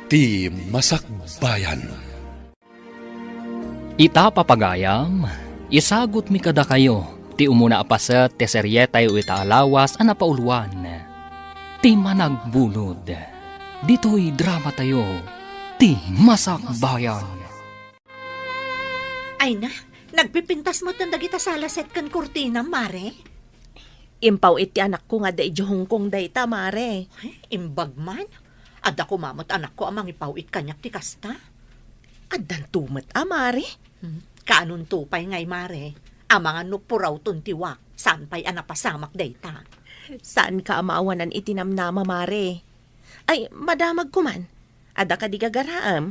ti Masakbayan. Ita papagayam, isagot mi kada kayo, ti umuna apaset ti seryetay o ita alawas ana pauluan. Ti managbulod, dito'y drama tayo, ti Masakbayan. Ay na, nagpipintas mo tanda kita sa laset kan kurtina, mare. Impaw iti anak ko nga da idyong kong dayta, mare. Ay, imbag man. Ada ko mamot anak ko amang ipawit kanyak ti kasta. Addan tumet, mare. Kaanong tupay ngay, mare. Amang nupuraw tuntiwak. Saan pa'y anapasamak dayta? Saan ka amaawanan itinamnama, mare? Ay, madamag ko man. Ada ka di gagaraam.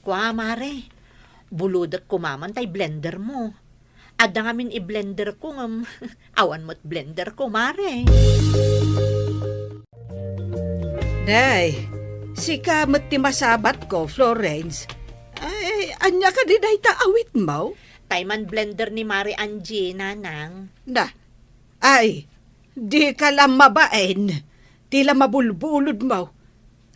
Kwa, mare. Buludak ko maman tay blender mo. Ada ngamin i-blender ko ngam. Awan mo't blender ko, mare. Day, si kamat ti masabat ko, Florence. Ay, anya ka di day awit mo? Tayman blender ni Mare Angie, nanang. Na, ay, di ka lang mabaen. Di lang mabulbulod mo.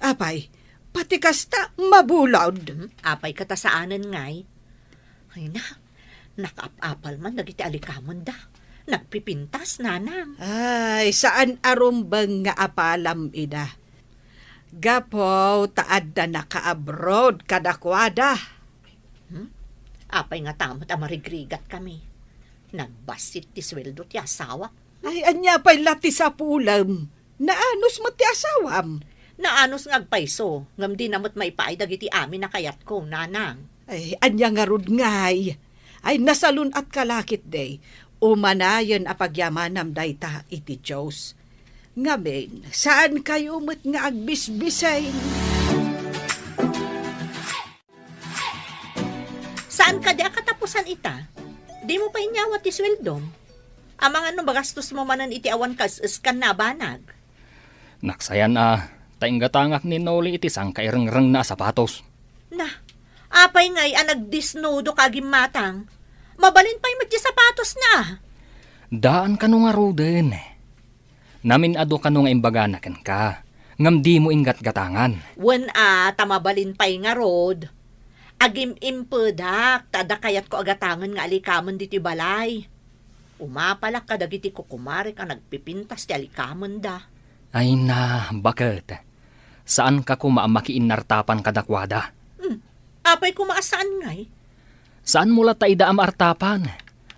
Apay, pati kasta mabulod. Apay katasaanan ngay. Ay na, nakaap-apal man, nagiti alikamon da. Nagpipintas, nanang. Ay, saan arumbang nga apalam ida? Gapo, taad na naka-abroad kadakwada. Apay nga tamot amarigrigat kami. Nagbasit ti sweldo ti asawa. Ay, anya pa'y lati sa pulam. Naanos mo ti asawam. Naanos ngagpaiso, ngam di namot maipaay dagiti amin na kayat ko, nanang. Ay, anya nga rod ngay. Ay, nasalun at kalakit day. Umanayon apagyamanam dayta iti Diyos. Ngamen, saan kayo mo't nga agbisbisay? Saan ka di akatapusan ita? Di mo pa inyawat ti sweldom. Amang ano bagastos mo manan iti awan kas-iskan na banag. Naksayan tainggatangak ni Noli iti sang kairengreng na sapatos. Na, apay ngay nagdisnodo kagim matang. Mabalin pa'y matya sapatos na. Daan ka nung aroden. Namin ado ka nung imbaganakan ka. Ngam di mo ingat gatangan. Wen tamabalin pa'y nga rod. Agim impedak, tada kayat ko agatangan nga alikamon diti balay. Umapalak ka dagiti kukumari ka nagpipintas ti alikamon da. Ay na, bakit? Saan ka kumamakiin nartapan kadakwada? Apay kumaasaan ngay? Saan mula ta idaam artapan?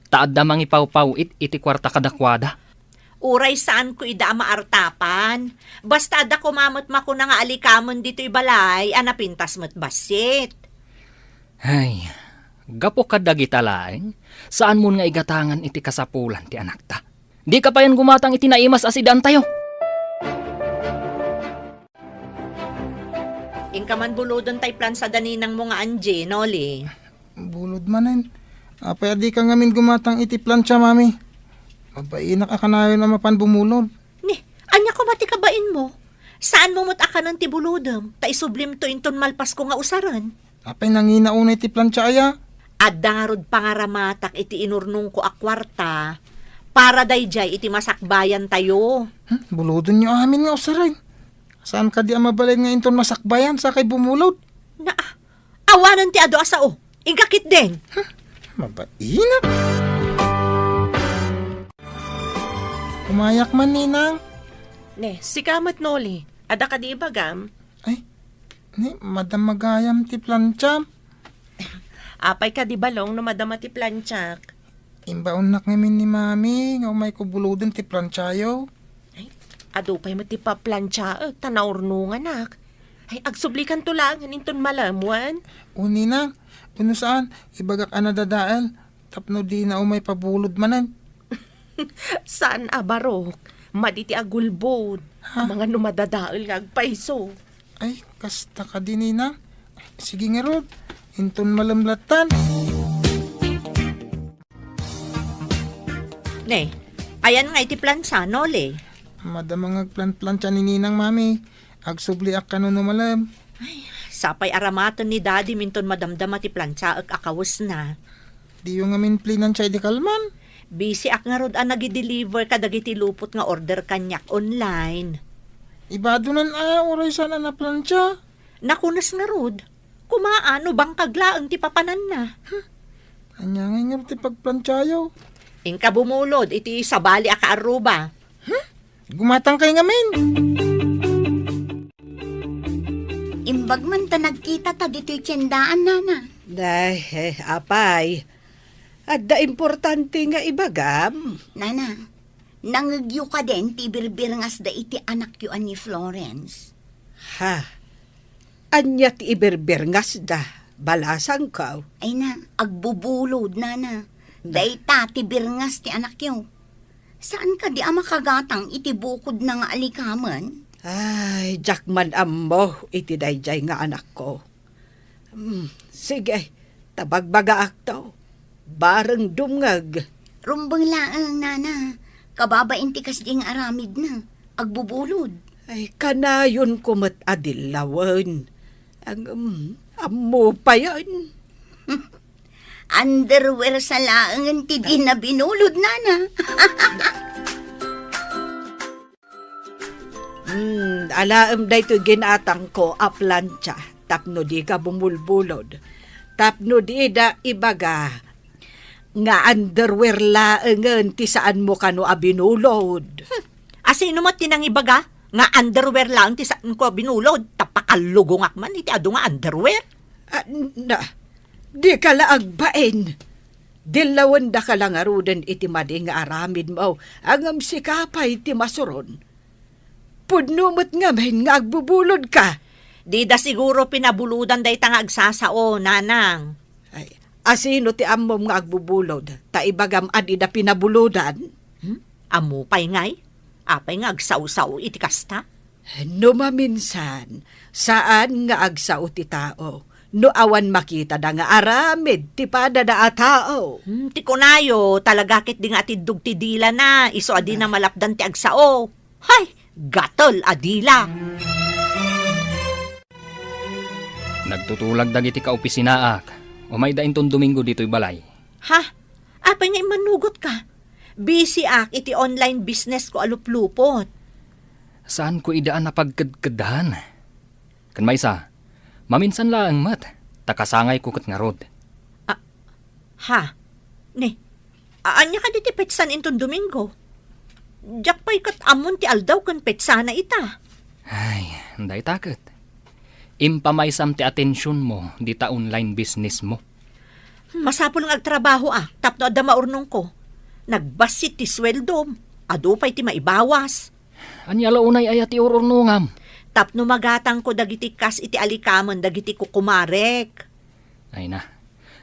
Taad da mangipawpawit iti kwarta kadakwada? Uray saan ko ida maartapan. Basta da kumamot mako na nga alikamon dito'y balay, anapintas mo't basit. Ay, gapo ka dagita laeng, saan mo nga igatangan iti kasapulan ti anak ta? Di ka pa yan gumatang iti naimas asidan tayo. Ingka man bulodon tay plan sa daninang mo nga Angie, Noli. Bulod manen. Apay di ka ngamin gumatang iti plancha, mami. Mabainak akanayon na mapan bumulod. Ni, anya ko mati kabain mo? Saan mo mo't akanan ti bulodom? Ta isublim to inton malpas ko nga usaran. Apay nanginaunay iti plancha aya. Adarod pangaramatak iti inurnong ko akwarta. Para dayjay iti masakbayan tayo. Bulodon nyo amin nga usaray. Saan ka di mabalay nga inton masakbayan sa kay bumulod? Na, awanan ti ado asao. Igakit din. Mabainak. Umayak man, ninang. Ne, si kamat Noli. Ada ka di ibagam? Ay, ni, madam magayam ti plancha. Apay ka di balong no madama ti planchak. Imbaon nak ngamin ni mami, nga umay ko bulodon ti planchayo. Ay, ado pa'y mati pa plancha, tanaurnungan nak. Ay, agsublikan to lang, haninton malamuan. Ninang, uno saan, ibagak anadadaal, tapno di na umay pabulod manan. Saan abarok? Maditi agulbod. Mga numadadaal nga agpaiso. Ay, kasta ka din, ninang. Sige nga rod, inton malamlatan. Ne, ayan nga iti plansa, Noli. Madamang agplan-plancha ni ninang, mami. Agsubliak ka no malam. Sapay aramaton ni daddy minton madamdama ti plansa ag akawos na. Di yung ngamin plinan siya di kalman. Busy ak nga rod nagi-deliver kadagiti lupot nga order kanyak online. Ibado nan oray sana na plancha. Nakunas nga rod. Kumaano bang kaglaang ti papanan na? Anya nga ti pagplantsayaw. Ingka bumulod, iti sabali aka aruba. Gumatang kay ngamin. Imbag man ta nagkita ta dito'y tiyendaan, nana. Apay. At da importante nga ibagam. Nana, nangagyo ka din ti birbirngas da iti anak yu ni Florence. Ha? Anya ti iberberngas da. Balasang ka. Ay na, agbubulod, nana. Dayta ti birngas ti anak yu. Saan ka di ama kagatang iti bukod na nga alikaman? Ay, jakman ammo, iti dayjay nga anak ko. Sige, tabagbaga akto. Bareng dumngag. Rumbang laang, nana. Kababain ti kasding aramid na. Agbubulod. Ay, kanayon kumat adilawan. Ang ammo pa yan. Underwear sa laangan ti di na binulod, nana. Alaam da ito ginatang ko a plancha. Tapno di ka bumulbulod. Tapno di da ibaga. Nga underwear laangan ti saan mo kano a binulod. Asino mo tinang ibaga? Nga underwear lang ti saan ko binulod. Tapakalugong man iti ado nga underwear. Di ka laagbain. Dilawan da ka lang arudan iti madi nga aramid mo. Angam sikapay ti masuron. Pudnumot nga mahin nga agbubulod ka. Di da siguro pinabuludan day tang agsasao, nanang. Ay, asino ti ammom nga agbubulod? Ta ibagam adi da pinabuludan? Amo pay ngay? Apay nga agsaw-saw iti kasta? No maminsan, saan nga agsaw ti tao? No awan makita da nga aramid ti pada da a tao. Ti kunayo, talaga kit di nga atidug ti dila na. Iso adi na malapdan ti agsao. Hay, gatol adila. Nagtutulag dagiti kaopisinaak. Umay da inton Domingo dito'y balay. Ha? Apay nga imanugot ka? Busy ak iti online business ko aluplupot. Saan ko idaan na pagkadkadahan? Kan maysa, maminsan lang mat. Takasangay ko kat nga rod. Ha? Ne, aanya ka diti petsan inton Domingo? Diyak pa'y kat amon ti aldaw kan petsana ita. Ay, day takot. Impamaysam ti atensyon mo di ta online business mo. Masapol nga agtrabaho tapno adda maurnong ko. Nagbasit ti sweldom, ado pa'y ti maibawas. Anyala unay ay ati ururnungam. Tapno magatang ko dagiti kas iti alikaman dagiti kukumarek. Ay na,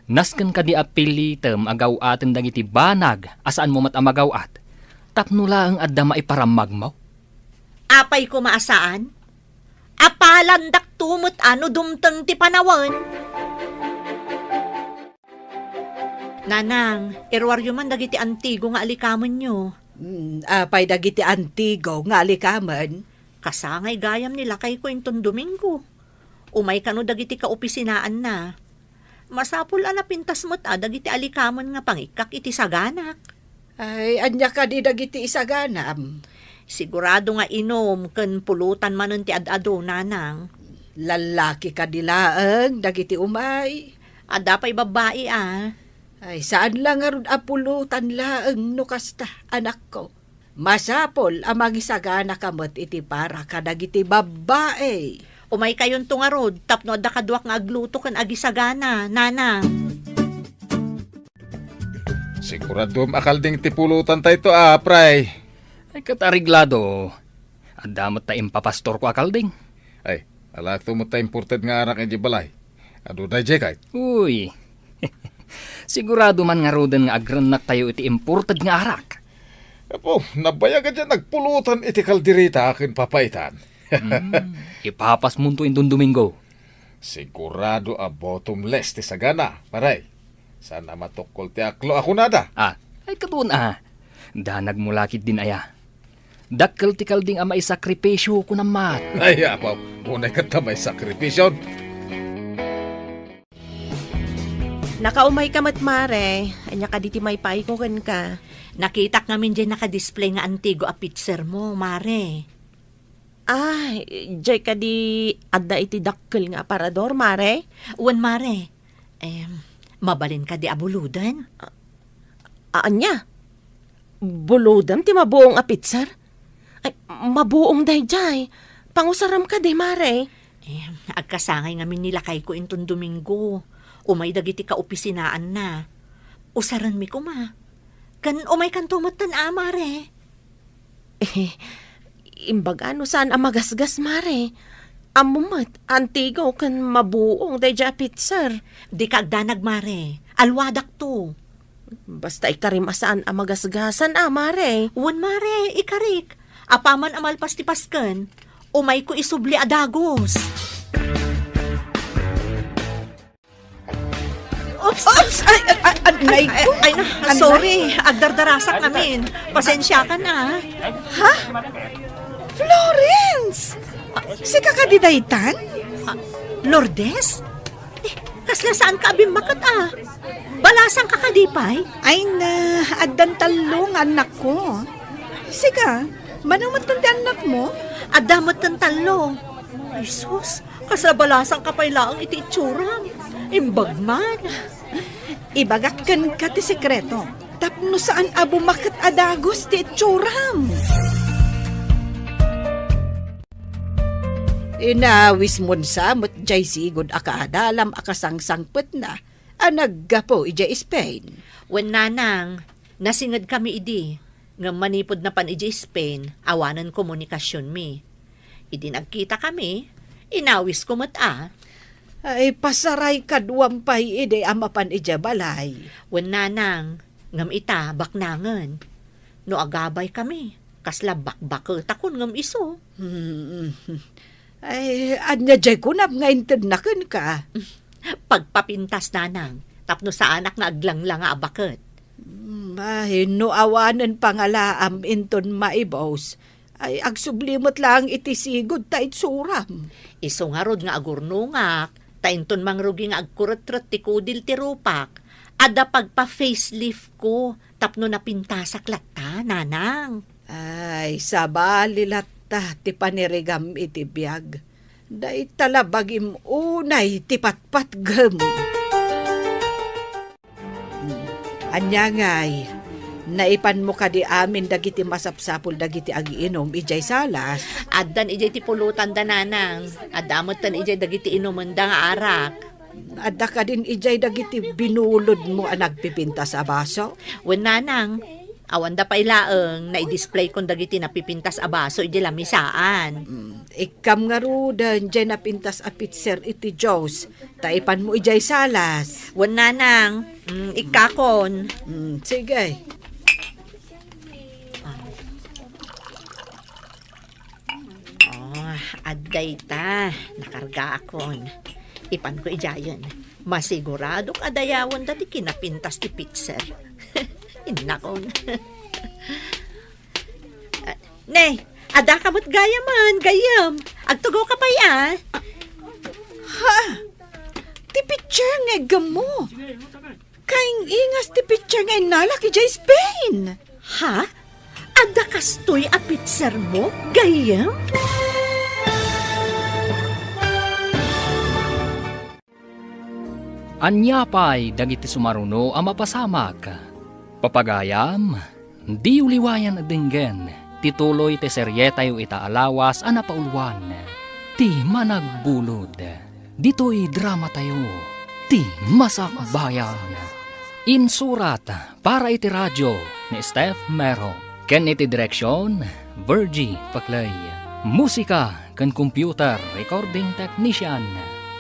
nasken ka di apilitem agaw atin dagiti banag asaan mo mat amagaw at. Tapno lang adda maiparamag mo. Apay ko maasaan? Apalandak tumot ano dumteng ti panawan. Nanang, irwaryo man dagiti antigo nga alikaman nyo. Apay dagiti antigo nga alikaman. Kasangay gayam nila kay ko inton Domingo. Umay kano dagiti kaopisinaan na. Masapul na pintas mo't dagiti alikaman nga pangikak iti saganak. Ay, anya ka di dagiti isaganam. Sigurado nga inom ken pulutan manon ti ad-ado, nanang. Lalaki ka dilaang dagiti umay. Ada pa'y babae Ay, saan lang arun apulutan laang no kasta, anak ko. Masapol amang isagana kamot iti para kadagiti babae. Umay kayon tungarod, tapno da kaduak nga agluto kan agisagana, nanang. Sigurado makalding tipulutan tayo ito, pray. Ay katariglado. Adamot ta impapastor ko akalding. Ay, alakto mo tayo imported nga anak ng balay. Ado da jekay. Uy. Sigurado man nga roden nga agranak tayo iti imported nga arak. Apo, nabaya ka dyan nagpulutan iti kaldirita akin papaitan. Ipapas mo to indon Domingo. Sigurado a bottomless ti sagana, paray. Sana matukol ti aklo ako nada. Ay katun Danag mulakit din aya. Dakkel ti kalding ama isakripisyo ko naman. Ay, apaw, unay ka tamay sakripisyon. Nakaumay ka matmare. Anya ka diti may paikukan ka. Nakita namin dyan nakadisplay nga antigo a picture mo, mare. Ay, jay ka di adda iti dakkel nga aparador, mare? Uwan mare, mabalin ka di abuludan? Anya? Bulodam ti mabuong apitsar? Ay, mabuong day jay. Pangusaram ka di, mare. Agkasangay ngamin nilakay ko intong Domingo. Umay dagiti ka opisinaan na. Usaran mi kuma. Kan umay kan tumatan mare. Imbag ano saan amagasgas, mare? Amumat, antigaw kan mabuong day jay apitsar. Di ka agdanag mare. Alwadak to. Basta ikarimasaan amagasgasan, mare. Uwan mare, ikarik. Apaman amalpas ti pasken. Umay ko isubli adagos. Oops! Ay, Sorry. Agdardarasak namin. Pasensya ka na. Florence! Si kakadidaytan? Lourdes? Kasla saan ka abimakat Balasang kakadipay? Ay na, addan talong anak ko. Sika, manamat ng anak mo? Adamot ng talo. Ay sus, kasla balasang kapay laang iti itsurang. Imbag man. Ibagakkan ka ti sekreto. Tapno saan abo makat adagos ti itsuram. Inawis mon samot jay sigod akaadalam akasangsangpet na. Anaggapo ija Spain. Wen nanang, nasingad kami idi. Nga manipod na pan ija Spain, awanan komunikasyon mi. Idi nagkita kami, inawis ko mata. Ay pasaray kadwampay ide amapan ija balay. Wen nanang, ngam ita baknangan. No agabay kami, kasla bakbakot akon ngam iso. Ay, anya jay kunap nga internaken ka. Pagpapintas nanang, tapno sa anak na aglang-lang nga abaket. Ay, no awanan pangalaam inton maibos. Ay, agsublimot lang itisigod ta itsuram. Iso nga rod nga agurnungak, tainton mangrugi nga agkuret-ret ti kudil ti rupak. Ada pagpa-facelift ko, tapno napintasak latta, nanang. Ay, sabalilatta ti panirigam iti biyag. Day talabagim unay ti patpatgem. Anya ngay, naipan mo ka di amin dagiti masapsapul dagiti agiinom ijay salas. Addan ijay ti pulutan da nanang, adamot tan ijay dagiti inuman da nga arak. Adda ka din ijay dagiti binulod mo ang nagpipinta sa baso. Wen nanang, awan da pay laeng na i-display kon dagiti napipintas a baso ijay lamisaan. Ikam nga rudan dyan napintas a pitser iti Diyos. Taipan mo ijay salas. Wen nanang, ikakon. Sige. Adday ta, nakarga akon. Ipan ko ijayan. Masiguradong adayawan dati kinapintas ti pitser. Inakon. Ne, ada kamot gayaman, gayam. Agtugo ka pa ya. Ti pitser nga gamo. Kaing ingas ti pitser nga inalaki jay Spain. Ha? Ada kastoy a pitser mo, gayam? Anyapay dagiti sumaruno ang mapasamak. Papagayam, di uliwayan adinggen, tituloy ti seryetayo itaalawas ang napauluan. Ti managbulod, dito'y drama tayo, ti masakbayan. Insurat para iti radyo ni Steph Mero. Ken iti direksyon, Virgie Paclay. Musika ken computer recording technician,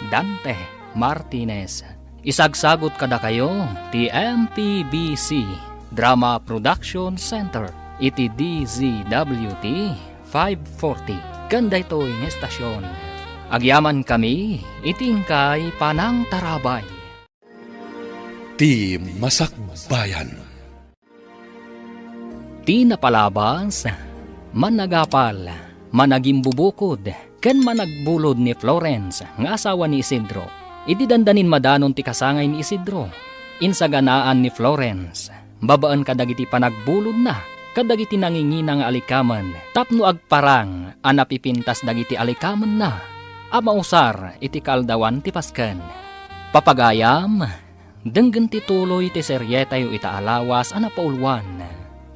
Dante Martinez. Isagsagot kada kayo ti MTBC Drama Production Center iti DZWT 540 kanda ito ng estasyon. Agyaman kami itingkay panang tarabay. Ti Masakbayan. Ti napalabas, managapal, managimbubukod, ken managbulod ni Florence nga asawa ni Isidro. Iti dandanin madanon ti kasangay ni Isidro. Insaganaan ni Florence, babaan kadagiti panagbulod na, kadagiti nangingina nga alikaman, tapno agparang anapipintas dagiti alikaman na, amausar iti kaldawan ti pasken. Papagayam, denggen ti tuloy ti serye tayo itaalawas anapaulwan,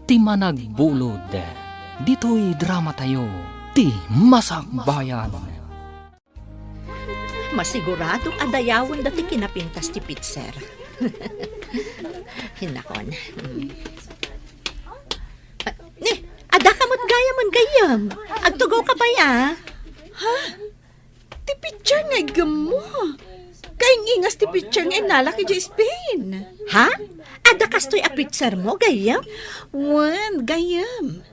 ti managbulod, dito'y drama tayo, ti Masak Bayan. Masiguradong adayawan dati kinapintas ti pitser. Hinakon. Ni, ada ka mo't gayam. Agtugaw ka pa ya? Ti picture nga gamo. Kaing ingas ti picture nga inalaki di Spain. Ha? Ada kastoy a pitser mo, gayam? Wan, gayam.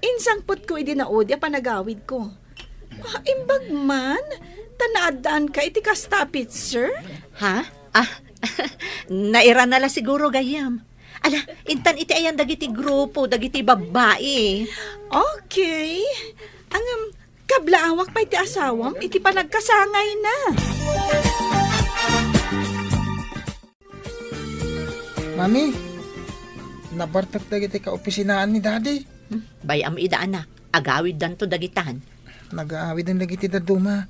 Insang put ko idinaodya panagawid ko. Imbag man, tanaadaan ka iti kasta picture? Ha? Naira na la siguro, gayam. Ala, intan iti ayan dagiti grupo, dagiti babae. Okay. Ang kablaawak pa iti asawam, iti panagkasangay na. Mami, nabartak dagiti ka opisinaan ni Daddy. Bayam ida anak, agawid dan to dagitan. Nag-aawid ang dagiti daduma.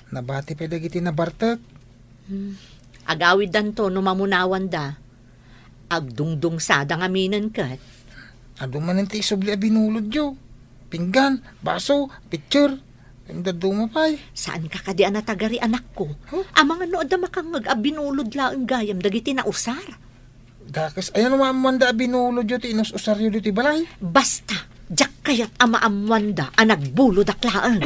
Nabati pa dagiti nabartak. Agawid dan to numamunawan da. Agdungdung sada nga minan kat. Aduman ang ti isubli a binulod yo. Pinggan, baso, picture. Ang daduma pa Saan ka kadi anatagari anak ko? Ang mga nood na makangag abinulod laang gayam dagiti na usar. Dakas, ayan umamanda a binulod yo ti inus usaryo dito balay. Basta, jak kayat ama amwanda ang nagbulod aklaan.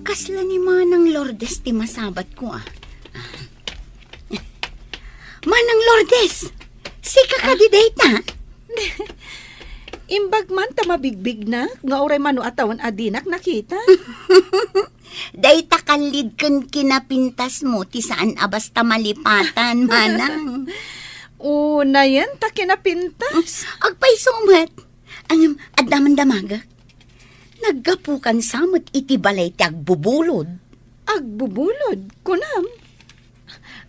Kasla ni Manang Lourdes ti masabat ko Manang Lourdes, sika ka di data? Imbag man ta mabigbig na, nga oray mano atawan adinak nakita. Dayta kalid ken kinapintas mo ti saan abasta malipatan, Manang. Una yan, ta kinapintas. Agpay sumat. Ang addaman damagak. Naggapukan samot iti balay ti agbubulod. Agbubulod, kunam.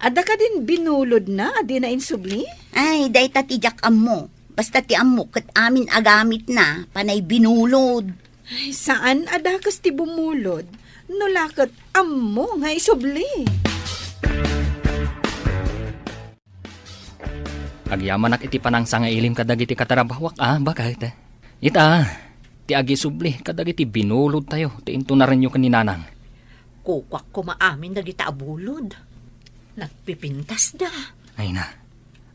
Ada ka din binulod na, adi na insubli? Ay, dayta ti jak ammo. Basta ti ammo ket amin agamit na, panay binulod. Ay, saan ada kas ti bumulod? Nulakat ammo nga isubli. Agyamanak iti panangsa nga ilim kadagiti katarabawak bakit? Ita, ti agi subli kadagiti binulod tayo, ti into na rin yung kaninanang. Kukwak ko maamin dagita abulod. Nagpipintas da. Ay na,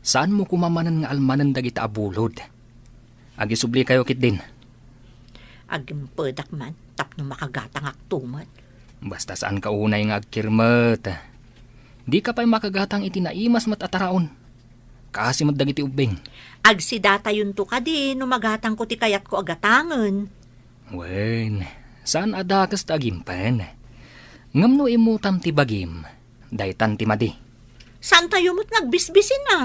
saan mo kumamanan nga almanan dagita abulod? Agi subli kayo kit din. Agim pedak man, tapno makagatang aktumat. Basta saan ka unay nga agkirmet. Di ka pa'y makagatang iti naimas matataraon. Kasi magdagiti ubing. Agsidata yun to ka din, numagatang ko ti kayat ko agatangan. Wen, saan adakas ta agimpen? Ngamno imutam ti bagim, daytan ti madi. Saan tayo mo't nagbisbisin na?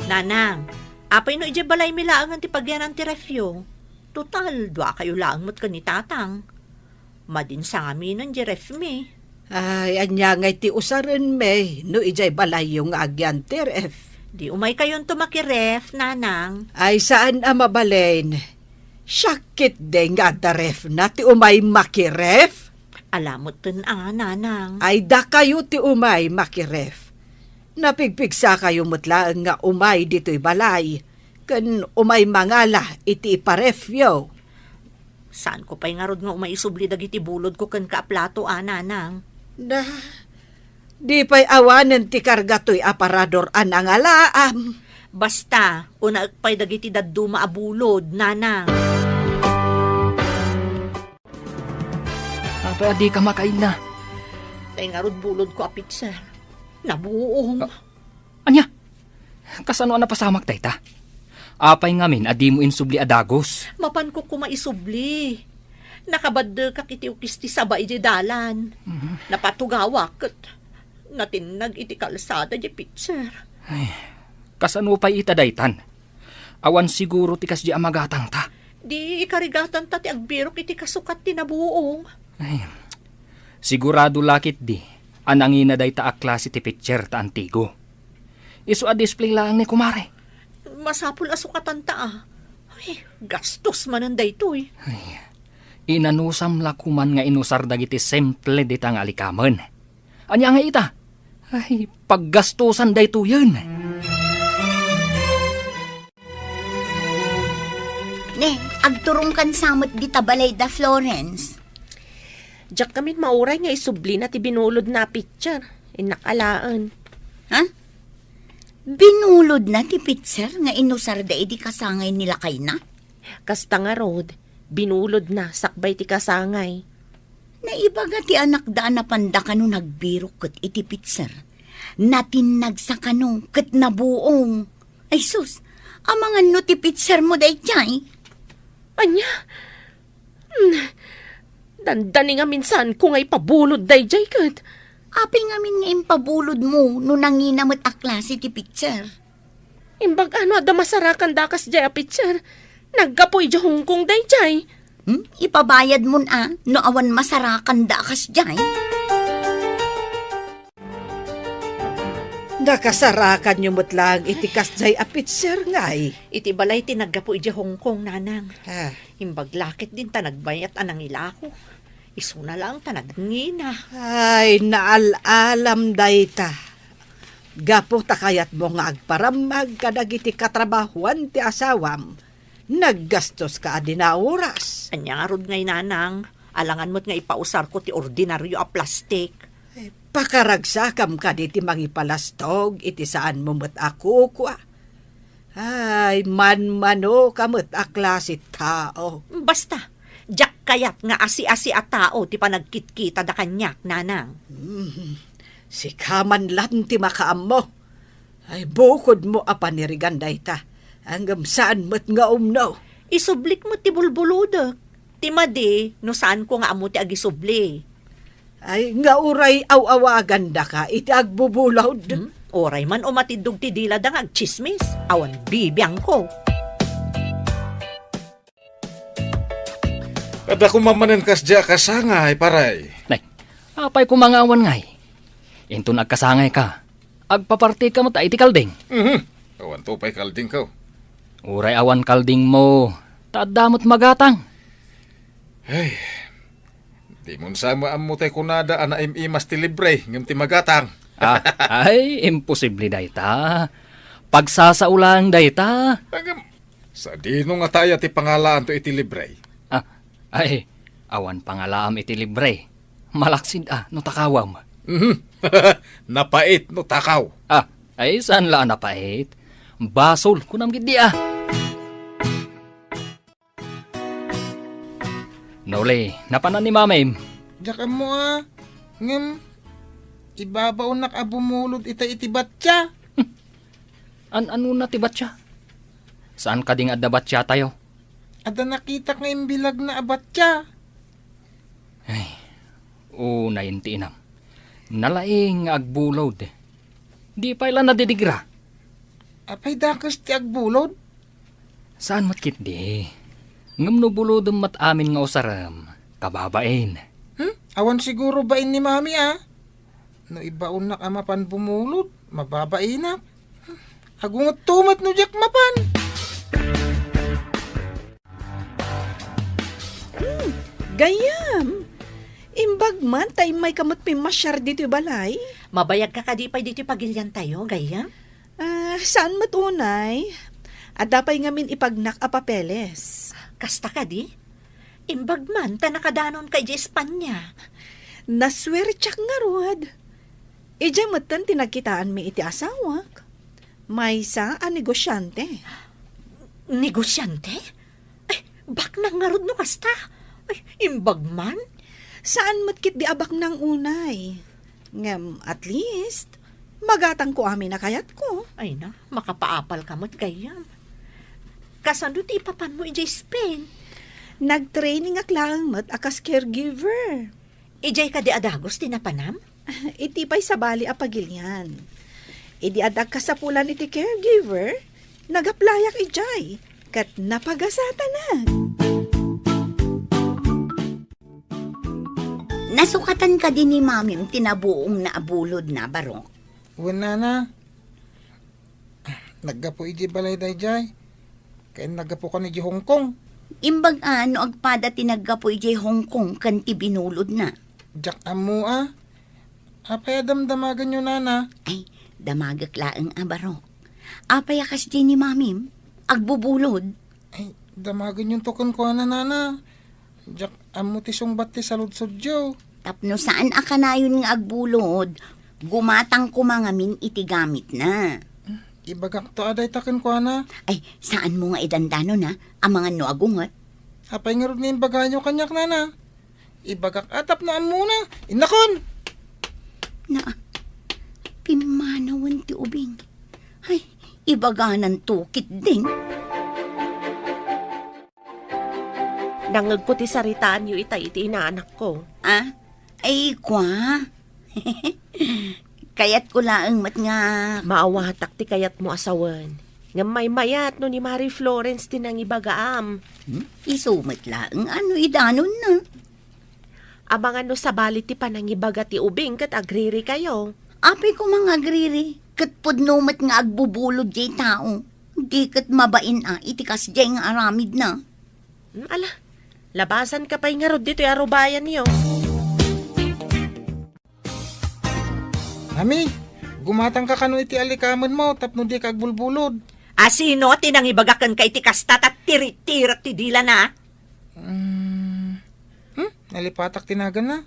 Nanang, apay no ije balay milaangan ti pagyanan ti refyo. Total, dua kayo laang mo't kanitatang. Madin sa amin ng ref me. Ay, anya ngay ti usaran me, no ijay balay yung agyan ti ref. Di umay kayon tumakiref, nanang. Ay, saan amabalain? Syakit de nga da ref na ti umay makiref? Alamot tin nanang. Ay, da kayo ti umay makiref. Napigpigsa kayo mutlaan nga umay dito'y balay. Kan umay mangala iti iparefyo. Saan ko pa'y nga rod nga umaisubli dagiti bulod ko kan kaaplato, nanang? Na, di pa'y awanan ti kargato'y aparador anang alaam. Basta, una pa'y dagiti dadduma abulod, nanang. Apa di ka makain na? Tay nga rod bulod ko apit, sir. Nabuong. Anya, kasano na pasamak dayta? Apay ngamin adi mo insubli adagos. Mapan ko kumaisubli. Nakabad kak iti ukisti sabay di dalan. Napatugawak at natinag iti kalsada di pitser. Kasano pa'y itadaytan? Awan siguro tikas di amagatang ta. Di ikarigatan ta ti agbirok iti kasukat ti nabuong. Sigurado lakit di. Anangina day ta a klase ti picture ta antigo. Isu a display lang ni kumare. Masapul asukatan ta ah. Ay, gastos man ang daytoy. Inanusam lakuman nga inusar dagiti simple dita nga alikaman. Anya nga ita? Ay, paggastusan dayto yun. Ne, agturong kan samot di tabalay da Florence. Diyak kami mauray nga isubli na ti binulod na picture. Inakalaan. Ha? Binulod na ti pitser nga inusar da idi kasangay nila kay na? Kasta nga Rod, binulod na sakbay ti kasangay. Naibaga ti anak daan na panda kano nagbiro ket iti pitser. Natinag sa kano ket nabuong. Ay sus, amangan no ti pitser mo day tiyay. Anya? Dandani nga minsan kung ay pabulod day jay kat. Apil nga min nga impabulod mo no nanginamot a klase ti pitser. Imbag ano da masarakan dakas jay a picture. Naggapoy di Hong Kong day jay. Ipabayad mo na no awan masarakan da kas jay. Nakasarakan nyo mo't lang itikas jay apit sir ngay. Iti balay tinaggapo iti Hong Kong nanang. Ha, Himbag lakit din ta nagbayat anang ilako. Isuna lang ta nagngina. ay naalalam dayta. Gapo ta kayat mo nga agparamag kadagiti katrabahuan ti asawam. Naggastos ka adina oras. Anya nga rod ngay nanang. Alangan mo't nga ipausar ko ti ordinaryo a plastik. Pakaragsakam ka di ti mangipalastog iti saan mo mo't ako kwa. Ay, man-mano ka mo't a klase tao. Basta, jak kayat nga asi-asi a tao ti panagkitkita da kanyak nanang. Si kaman lang ti makaam mo. Ay, bukod mo a panirigan dayta. Hanggang saan mo't nga umno. Isublik mo ti bulbuludak. Ti madi, no saan ko nga amo ti agisubli. Ay, nga uray aw-awagan da ka, iti agbubulawd. Oray man umatidog ti dila da nga agchismis. Awan bibiyang ko. Kada kumamanan kas dya kasangay, paray. Nay, apay kumangawan ngay. Into nagkasangay ka. Agpaparti ka mo ta iti kalding. Awan to pa'y kalding ko. Uray awan kalding mo. Tadamot magatang. Ay, di mo sa mo tay kunada ana imas ti libre ngem ti magatang. Ay, imposible dayta. Pagsasaulang dayta. Hanggang sa dino nga tayo ti pangalaan to iti libre. Ay, awan pangalaam iti libre. Malaksid no takawam. Napait no takaw. Ay, saan laan napait? Basol, kunam gidi Nole, napanan ni mamem. Diyak mo ngem, ibabaw nak abumulod iti batya. Ano na tibat siya? Saan ka ding adabat siya tayo? Ada nakita nga imbilag na abatya. Ay, naintinam. Nalaing agbulod. Di pa ilan nadidigra. Apay dakas ti agbulod. Saan matkit di? Ngam no bulodom mat amin nga usaram. Kababain. Awan siguro bain ni mami No ibaon na amapan bumulod, mababain na. Agungot tumat no jak mapan. Gayam. Imbag man, tay may kamot pimasyar dito balay. Mabayag ka kadipay dito pagilyan tayo, gaya? Saan matunay? At dapay ngamin ipagnak a papeles. Kasta ka di? Imbag man, ta nakadanon kay di Espanya. Naswertsak nga rod. Ija matan tinagkitaan mi iti asawak. May sa a negosyante. Negosyante? Ay, bak na nga rod no kasta. Ay, imbag man? Saan matkit di abak ng unay? Ngem, at least, magatang ko amin na kayat ko. Ay na, makapaapal ka mo't gayam. Kasando ti ipapan mo ijay Spain. Nag-training aklang mat akas caregiver. Ijay ka di adagos tinapanam? Itipay sa bali a pagilyan. Idi adag kasapulan iti caregiver, nagaplayak ijay, kat napagasata na. Nasukatan ka din ni Mamim tinabuong na abulod na barok. Wala na. Naggapo iji balay dayjay. Kaya naggapo ka ni di Hong Kong. Imbag ano agpada tinaggapoy jay Hong Kong kanti binulod na. Jak amo Apay damdamagan nyo nana. Ay, damagak laeng abarok. Apay akas jay ni Mamim, agbubulod. Ay, damagan yung token ko nana. Jak amo tisong bati sa ludsod jo. Tapno saan akanayon nga agbulod, gumatang kumangamin itigamit na. Ibagak to aday taken ko na. Ay, saan mo nga idandano na, ang mga noagungot? Apay nga rin yung baganyo kanyak nana. Ibagak atap na muna. Inakon! Na, pimanawan ti ubing. Ay, ibaganan tukit din. Nangag ko ti saritaan yu iti inaanak ko. Ah, ay kwa. Kayat ko laeng mat nga. Maawatak ti kayat mo asawan. Nga may mayat no ni Mary Florence tinang ibagaam. Isumat laeng ano idanon na. Abangan no sa balit ti panangibaga ti ubing kat agriri kayo. Api ko mga agriri, kat pudnumat nga agbubulod jay tao. Di kat mabain itikas jay nga aramid na. Ala, labasan ka pa'y nga rod dito arubayan niyo. Mami, gumatang ka kano iti alikaman mo tapno di ka agbulbulod. Asino tinangibagakan kay ti kastat at tirit-tirat ti dila na? Nalipatak tinagan na.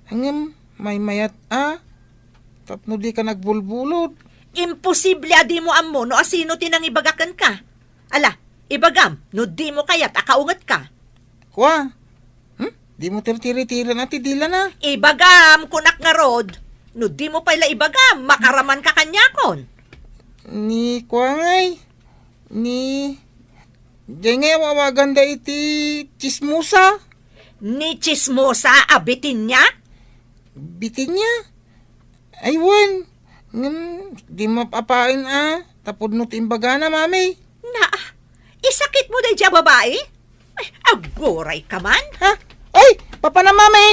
Hangim, may mayat tapno di ka nagbulbulod. Imposible adi mo ammo no asino tinangibagakan ka. Ala, ibagam, no di mo kayat akaungat ka. Kwa, di mo tiri-tiri na ti dila na. Ibagam, kunak nga rod. No di mo pala ibagam, makaraman ka kanyakon. Ni kwa ngay, ni... Diyan nga wawagan da iti chismusa. Ni chismosa abitin niya? Bitin niya. Aywan, di mapapain tapod no timbaga na mami. Na, isakit mo day dya babae? Ay, agoray ka man. Ha? Ay, papa na mami!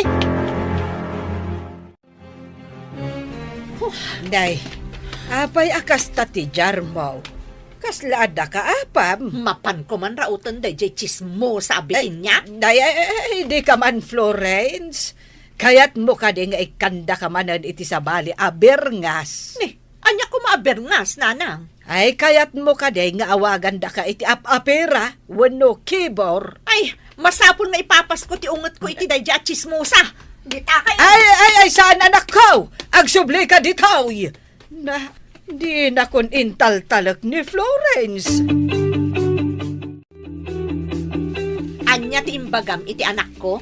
Day, apay akas ti Jarmaw. Kaslada ka apam. Mapan ko man rautan day dya chismosa abitin niya. Day, di ka man Florence. Kayat mo ka di nga ikanda ka manan iti sa bali aberngas. Ni, anya ko maabernas, nanang. Ay kayat mo ka di nga awagan da ka iti apera, wano kibor. Ay, masapon nga ipapas ko ti unget ko iti day dya chismosa. Dita kayo. Ay, saan anak ko? Agsubli ka ditaw. Na, di na kun intal-talak ni Florence. Anya ti imbagam iti anak ko?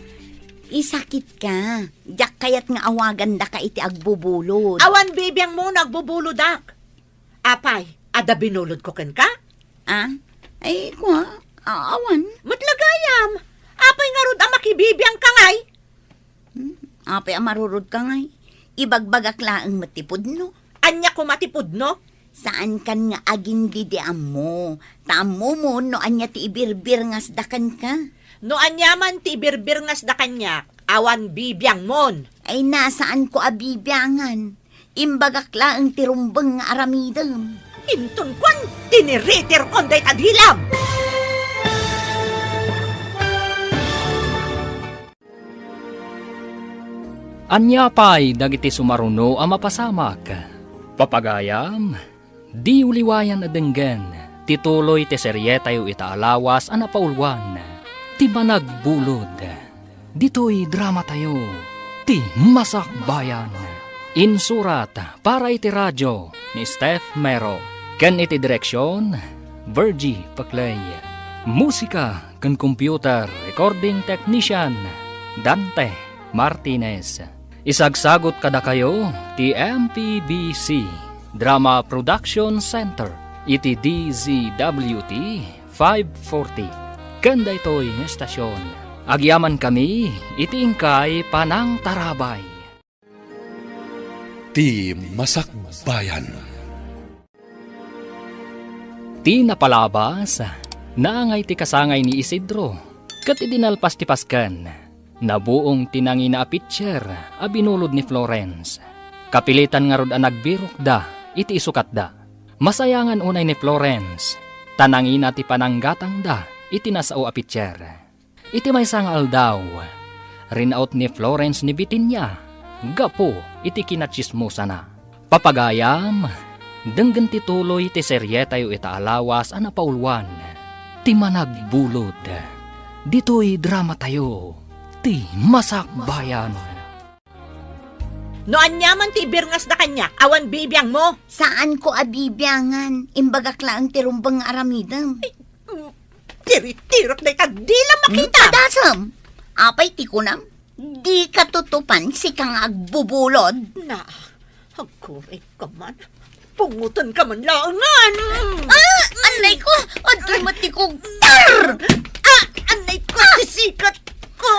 Isakit ka. Diyak kayat nga awagan da ka iti agbubulod. Awan bibiyang mo nagbubulodak. Apay, ada binulod ko ken ka? Ay, kwa, awan. Matlagayam. Apay nga rod ang makibibiyang kangay. Apay amarurod ka ngay. Ibagbagak laang matipod no. Anya ko matipod no? Saan kan nga agin bidiam mo? Tamo mo no anya ti ibirbir ngas dakan ka. No anyaman ti birbir ngas da kanya, awan bibiyang mon. Ay nasaan ko abibiyangan? Imbagak laang tirumbang nga aramidam. Intun kon, tiniritir kon day tadilam. Anya pa'y dagiti sumaruno ang mapasamak. Papagayam, di uliwayan na denggen, tituloy ti seryetayo itaalawas ang napaulwan. Ti managbulod, dito'y drama tayo, ti masakbayan. Insurat para iti radyo ni Steph Mero. Ken iti direksyon, Virgie Paclay. Musika ken computer recording technician, Dante Martinez. Isagsagot kada kayo, ti MPBC Drama Production Center, iti DZWT 540. Kanda ito'y ng estasyon. Agyaman kami, itiingkay panang tarabay. Ti Masakbayan. Ti napalabas, naangay ti kasangay ni Isidro, kat idinalpas ti paskan. Nabuong tinangi na pitcher a binulod ni Florence. Kapilitan nga rod ang nagbirok da, iti isukat da. Masayangan unay ni Florence. Tanangi na ti pananggatang da, iti nasao a pitcher. Iti may sangal daw. Rinaut ni Florence ni Bitinya. Gapo, iti kinachismosa na. Papagayam, denggan ti tuloy ti serye tayo itaalawas ana paulwan. Ti managbulod. Dito'y drama tayo. Ti masakbayan. No anyaman ti birngas na kanya, awan bibiyang mo. Saan ko abibiyangan? Imbagak lang tirumbang aramidam. Tiritirok na ikadila makita. Padasam! Apay ti kunam. Di katutupan si kang agbubulod. Na, agkuray ka man. Pungutan ka man laangan. Anay ko! Adoy matikog tar! Anay ko, sisikat ko.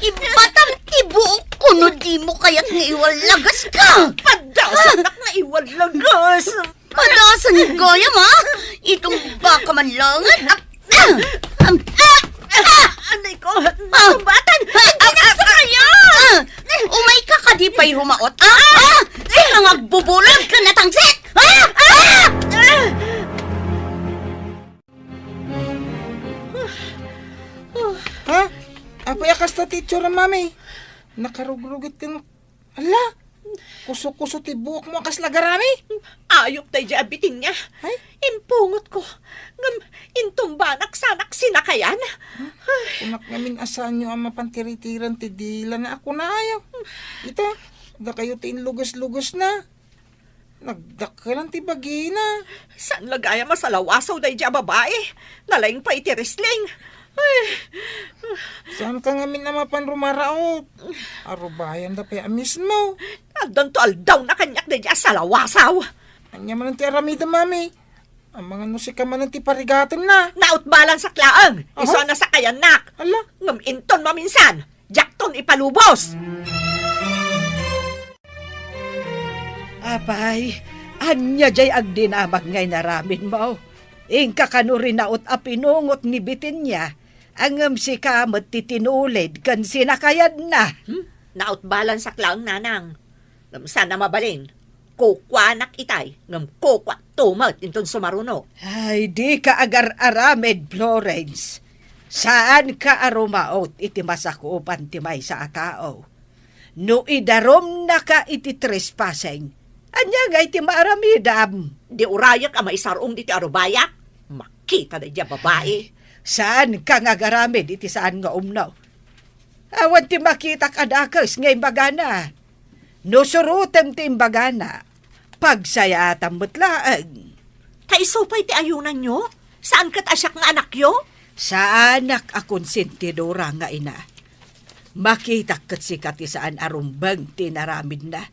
Ibatam tibuok kuno di mo kaya't nga iwalagas ka! Padasan na iwalagas. Padasan gayam ha! Itong baka man langan. Anay ko, tumbatan. Asa kaya! Umay ka kadipay rumaot. Sino nga bubulog ka natangsit? Ha? Apay akas ta teacher mami. Nakarugrugit ka ng... Ala! Kuso-kuso ti buhok mo akas lagarami. Ayok tayo diabitin niya. Ay? Impungot ko. Ngam, intumbanak sanak sinakayan. Kunak namin asan nyo ang mapantiritiran ti dila na ako na ayaw. Ito, da kayo ti lugas-lugas na. Nagdakalan ti bagina. Saan lagaya masalawasaw tayo diya babae? Nalaing pa iti wrestling. Ay, Saan ka ngamin na mapanrumaraot? Arubayan da pa mismo. agdan to aldaw na kanyak na diya salawasaw. Anya man ti aramida mami. Ang mga nusika man ti parigatan na. Nautbalan sa klaang. Aha. Iso na sa kayanak. Ala, Ngam inton maminsan. Jakton ipalubos. Apay, anya jay agdinamag ngay naramin mo. Ingka kanurin naot a pinungot ni Bitinya. Ang si kamat titinulid kan sinakayad na. Nautbalan sa klaang nanang. Ngam sana mabalin. Kukwanak itay. Ngam kukwak tumat inton sumaruno. Ay, di ka agar-aramed, Florence. Saan ka arumaot iti masakupan ti may sa akao? No idarom na ka iti trespassing. Anya nga iti maaramidam. Di urayak ang maisarong diti arubayak. Makita na diya babae. Saan ka nga garamid iti saan nga umnaw? Awan ti makita kadakas nga imbagana. No surutem ti imbagana. Pagsayatan mutlaang. Kaisupay ti ayunan nyo? Saan kat asyak nga anak yo? Sa anak akong sintidora nga ina. Makita kat sikat ti saan arumbang tinaramid na.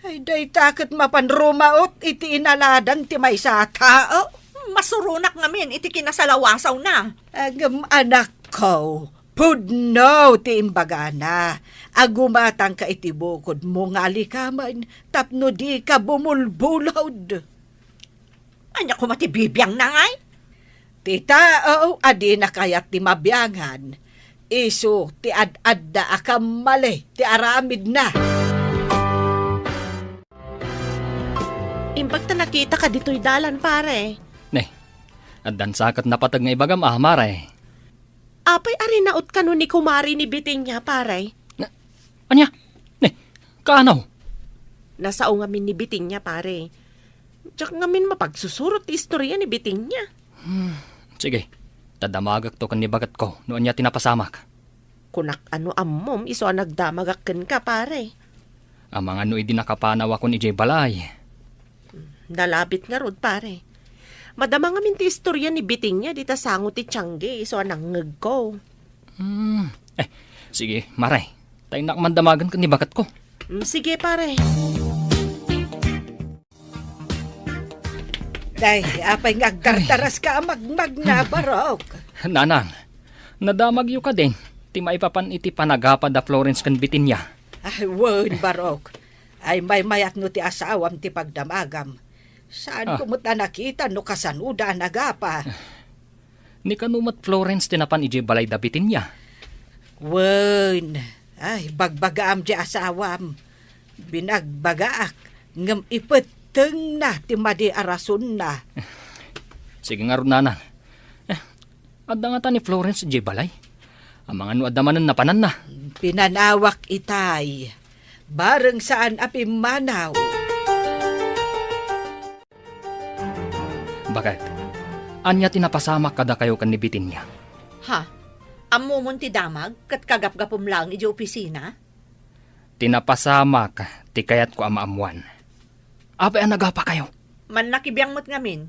Ay, day takot mapanrumaot iti inaladan ti may sa tao. Masurunak ngamin iti kinasalawasaw na. Agam anak ko, pudno ti imbagana. Agumatang ka iti bukod mo nga likaman, tapno di ka bumulbulod. Anya ko matibibiyang na ngay? Ti tao, adi na kayat ti mabyangan. Isu, ti ad-ad da akam mali, ti aramid na. Imbag ta nakita ka dito'y dalan, pare. Neh, addan sakat napatag nga ibagam mare. Apay ari naot ka nun ni kumari ni Bitinya, pare. Anya? Neh, kaanaw? Nasao ngamin ni Bitinya, pare. Tsak ngamin mapagsusurot ti istorya ni Bitinya. Sige, tadamagak to kan nibagat ko noon niya tinapasamak. Kunak ano ammom, iso nagdamagakken ka, pare. Ang mga no idi nakapanaw ako ni Jay Balay. Nalabit nga rod, pare. Madama nga min ti istorya ni Bitinya, di ta sango ti Tiangge, iso nangngeg ko. Sige, maray. Tayo nakmandamagan kan nibagat ko. Sige, pare. Day, apay nga agdardaras ka magmag na barok. Nanang, nadamag yu ka din. Ti maipapan iti panagapad da Florence kan Bitinya. Ay, word barok. Ay may mayat no ti asawam ti pagdamagam. Saan ko mo ta nakita no kasanuda nagapa? Ni kanumat Florence tinapan iji balay da Bitinya. Wen, ay, bagbagaam di asawam. Binagbagaak, ngam ipeteng na ti madi arason na. Sige nga ron, nanang. Adda nga ta ni Florence J. Balay. Ang mga adamanan na panan na. Pinanawak itay, bareng saan api manaw. Bakit? Anya tinapasamak kada kayo kan ni bitin niya. Ha? Amo mon ti damag, kat kagap-gapom lang iji opisina? Tinapasamak, ti kayat ko amaamuan. Apay ang nagapa kayo? Man nakibiyang mo't ngamin.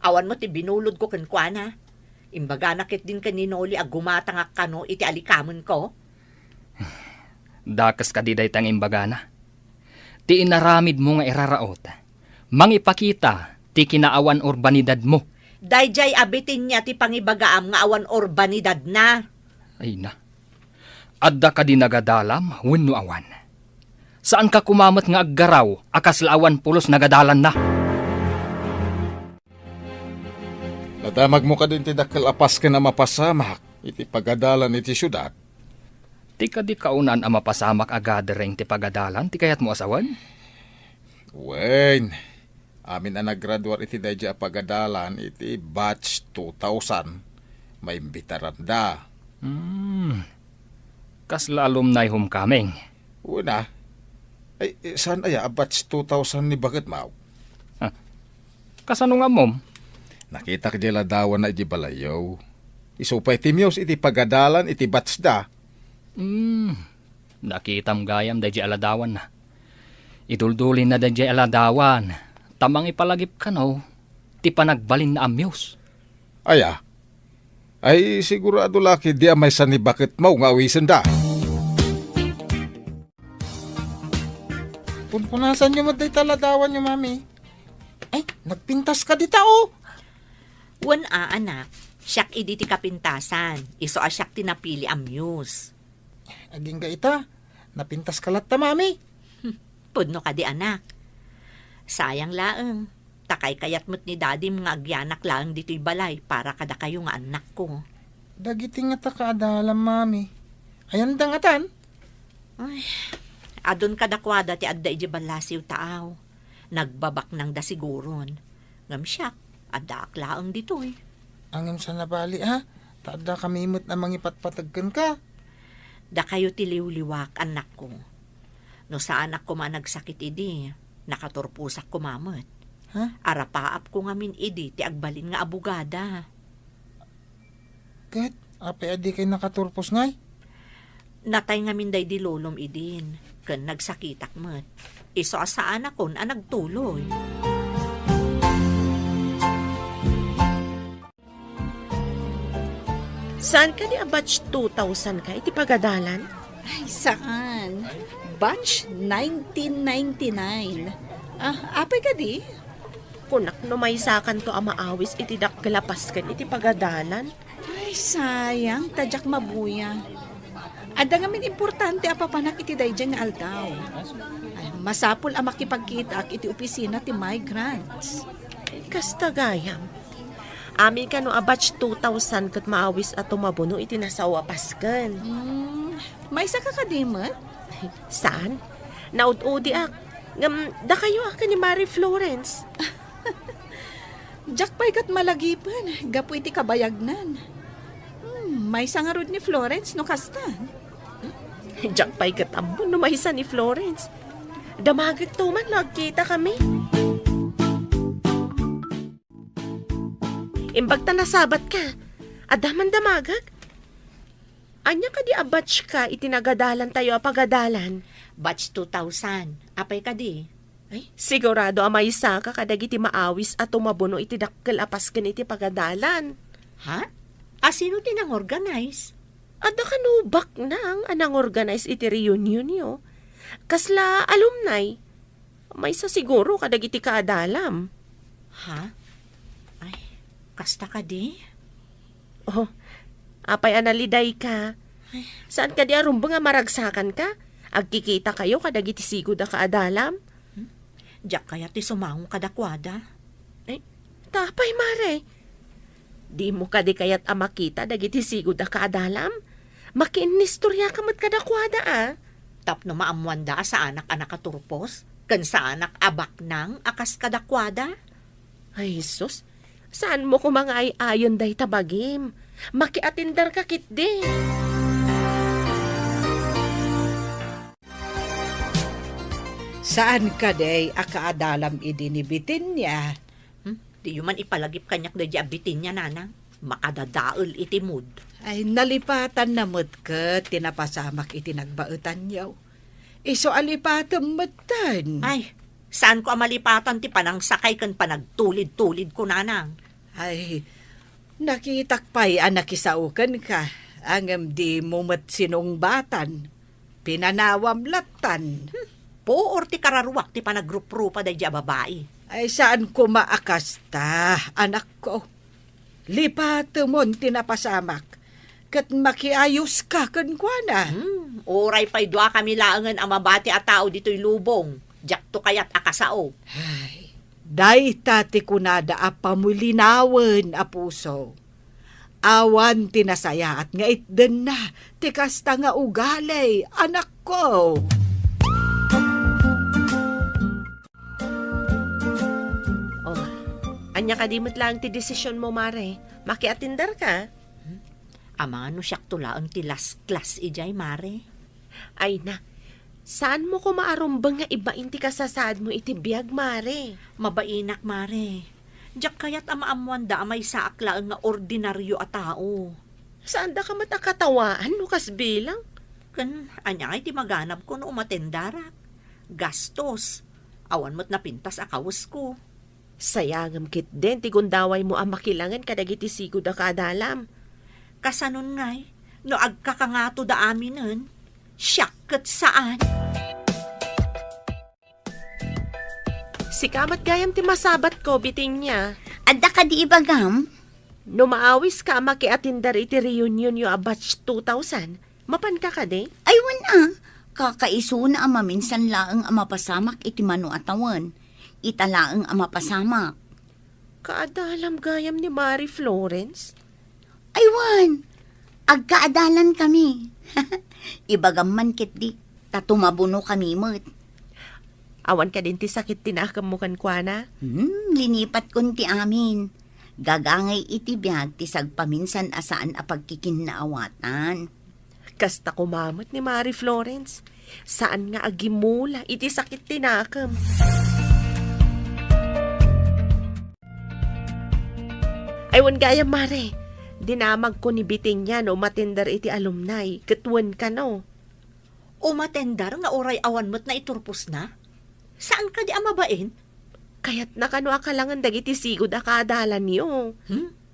Awan mo ti binulod ko kenkwana. Imbaga nakit din kaninoli ag gumatangak kano iti alikamon ko. Dakas ka diday tang imbagana. Ti inaramid mo nga iraraot. Mangipakita ti kinaawan urbanidad mo. Dayjay abitin niya ti pangibagaam nga awan urbanidad na. Ay na. Adda ka di nagadalam, wenno awan. Saan ka kumamat nga aggaraw, akas laawan pulos nagadalan na. Nadamag mo ka din ti dakkel apas ka na mapasamak, iti pagadalan iti syudad. Ti ka di kaunan ang mapasamak agadereng ti pagadalan, ti kayat mo asawan? Wen, amin na naggraduar iti dadya pagadalan iti batch 2000. May imbitaran da. Kas lalom na homecoming. Una, ay saan aya batch 2000 ni bakit mau? Kasano nga mom? Nakita ka dila dawan na iti balayaw. Isupay ti Miyos iti pagadalan iti batch da. Nakitam gayam dadya aladawan na. Iduldulin na dadya aladawan. Tamang ipalagip ka no, ti panagbalin na amyos. Aya, ay sigurado laki di amay sa ni bakit mau nga awisan da. Punpunasan nyo matay taladawan nyo, mami. Ay, nagpintas ka dita, oh. Wan anak, siyak idi ti kapintasan. Iso asyak tinapili amuse. Aging ga ita, napintas ka latta, mami. Pudno ka di anak. Sayang laeng. Takay kayat mo't ni daddy mga agyanak laeng dito'y balay para kada kayo nga anak ko. Dagiti nga ta kaadalam, mami. Ayan dangatan. Ay, adon kadakwada ti adda iji balasiw taaw. Nagbabak nang da siguron. Ngam siyak, adda aklaang dito'y. Angem sa nabali, ha? Tada kamimot na mangipatpatagkan ka. Da kayo tiliw-liwak anak ko. No sa anak ko managsakit idi, nakaturpusak ko mamot. Ha? Arapaap ko ngamin idi ti agbalin nga abugada. Kat, apay adi kay nakaturpos ngay. Natay ngamin day di lolom idin. Ken nagsakitak met. Iso asaan akon ang nagtuloy. Saan ka ni a batch 2000 ka? Iti pagadalan? Ay, saan? Batch 1999. Apay ka di? Kunak no may sakan to amaawis iti dakgalapas kan iti pagadalan. Ay, sayang, tadyak mabuya. Ada ngamin importante apapanak iti dayjay nga aldaw. Ay, masapul ang makipagkita ak iti opisina ti migrants. Kasta gayam. Amin ka no a batch 2000 kat maawis at tumabuno iti nasawa paskan. May isa ka kadimot? Saan? Naud-udi ak. Ngam, da kayo ak ni Mary Florence. Jack pa'y kat malagipan. Gapu iti kabayagnan. May sangarod ni Florence no kasta. Diyak pa'y katambo no mahisa ni Florence. Damagag to man, nagkita kami. Imbag ta nasabat ka, adaman damagag. Anya ka di a batch ka, itinagadalan tayo a pagadalan. Batch 2000. Apay ka di? Ay, sigurado amay isa ka kadag iti maawis at tumabuno iti dakkel apas kan iti pagadalan. Ha? Sino tinang organize? Ada kanubak nang anang organize iti reunion niyo. Kasla alumni. May sa siguro kadag iti kaadalam. Ha? Ay, kasta ka di? Oh, apay analiday ka. Saan ka di arumba nga maragsakan ka? Agkikita kayo kadag iti sigod a kaadalam? Diyak kaya ti sumangong kadakwada. Ay, tapay mare. Di mo ka di kayat amakita dagiti sigod a kaadalam? Makiinistorya ka mat kadakwada ah. Tap no maamwanda sa anak-anak katurpos, kan sa anak abak nang akas kadakwada. Ay, sus. Saan mo ko mga ay ayon day tabagim? Makiatindar ka kitdi. Saan ka day akaadalam idinibitin niya? Di man ipalagip kanyak da diabitin niya, nanang. Makadadaol iti mood. Ay nalipatan na mo't ka, tinapasamak itinagbautan yaw. Iso alipatan matan. Ay, saan ko amalipatan ti panang sakay kan panagtulid-tulid ko, nanang. Ay, nakitakpay anakisaukan ka. Angam di mo mat sinungbatan. Pinanawam latan. Po or ti kararuwak ti panagrup-rupa da diya babae. Ay saan ko maakasta, anak ko. Lipatamon tinapasamak. Kat makiayos ka kankwana. Oray pa'y dua kami laangan ang mabati at tao dito'y lubong. Diyak to kayat akasao. Ay, day tati kunada apamulinawan a puso. Awan tinasaya at nga itden na, tikasta nga ugalay, anak ko. Oh, anya ka dimot lang ti desisyon mo, Mare. Makiatindar ka. Ama no siyak tula ang tilas klas ijay, mare. Ay na, saan mo ko maarumbang nga iba inti kasasad mo iti biyag, Mare? Mabainak, mare. Diyak kayat amaamuanda amay sa aklaan nga ordinaryo a tao. Saan da ka matakatawaan no kas bilang? Kan, anya ngay ti maganap ko no umatendarak. Gastos. Awan mo't napintas akawas ko. Sayangam kit din, ti gundaway mo ang makilangan kadagiti sigod da kadalam. Kasanon ngay, no agkakangato da aminen, siyak kat saan? Si kamat gayam ti masabat ko, biting niya. Adda ka di ibagam? No maawis ka makiatindar iti reunion yo a batch 2000, mapan ka ka de? Ay, wana. Kakaiso na ang maminsan laang ang mapasamak iti mano atawan. Italaang ang mapasamak. Kaadalam gayam ni Mari Florence. Aywan, agkaadalan kami. Ibagam man kit di, tatumabuno kami mo't. Awan ka din ti sakit tinakam mo kankwana. Linipat kun ti amin. Gagangay iti biyag ti sagpaminsan asaan a pagkikinnaawatan. Kasta kumamot ni Mari Florence. Saan nga agimula iti sakit tinakam. Aywan gayam, Mare. Dinamag ko ni biting niya no matindar iti alumni. Katwan ka no. Umatendar nga oray awan mo't na iturpos na? Saan ka di amabain? Kaya't nakano akalangan dagiti sigod akadalan niyo.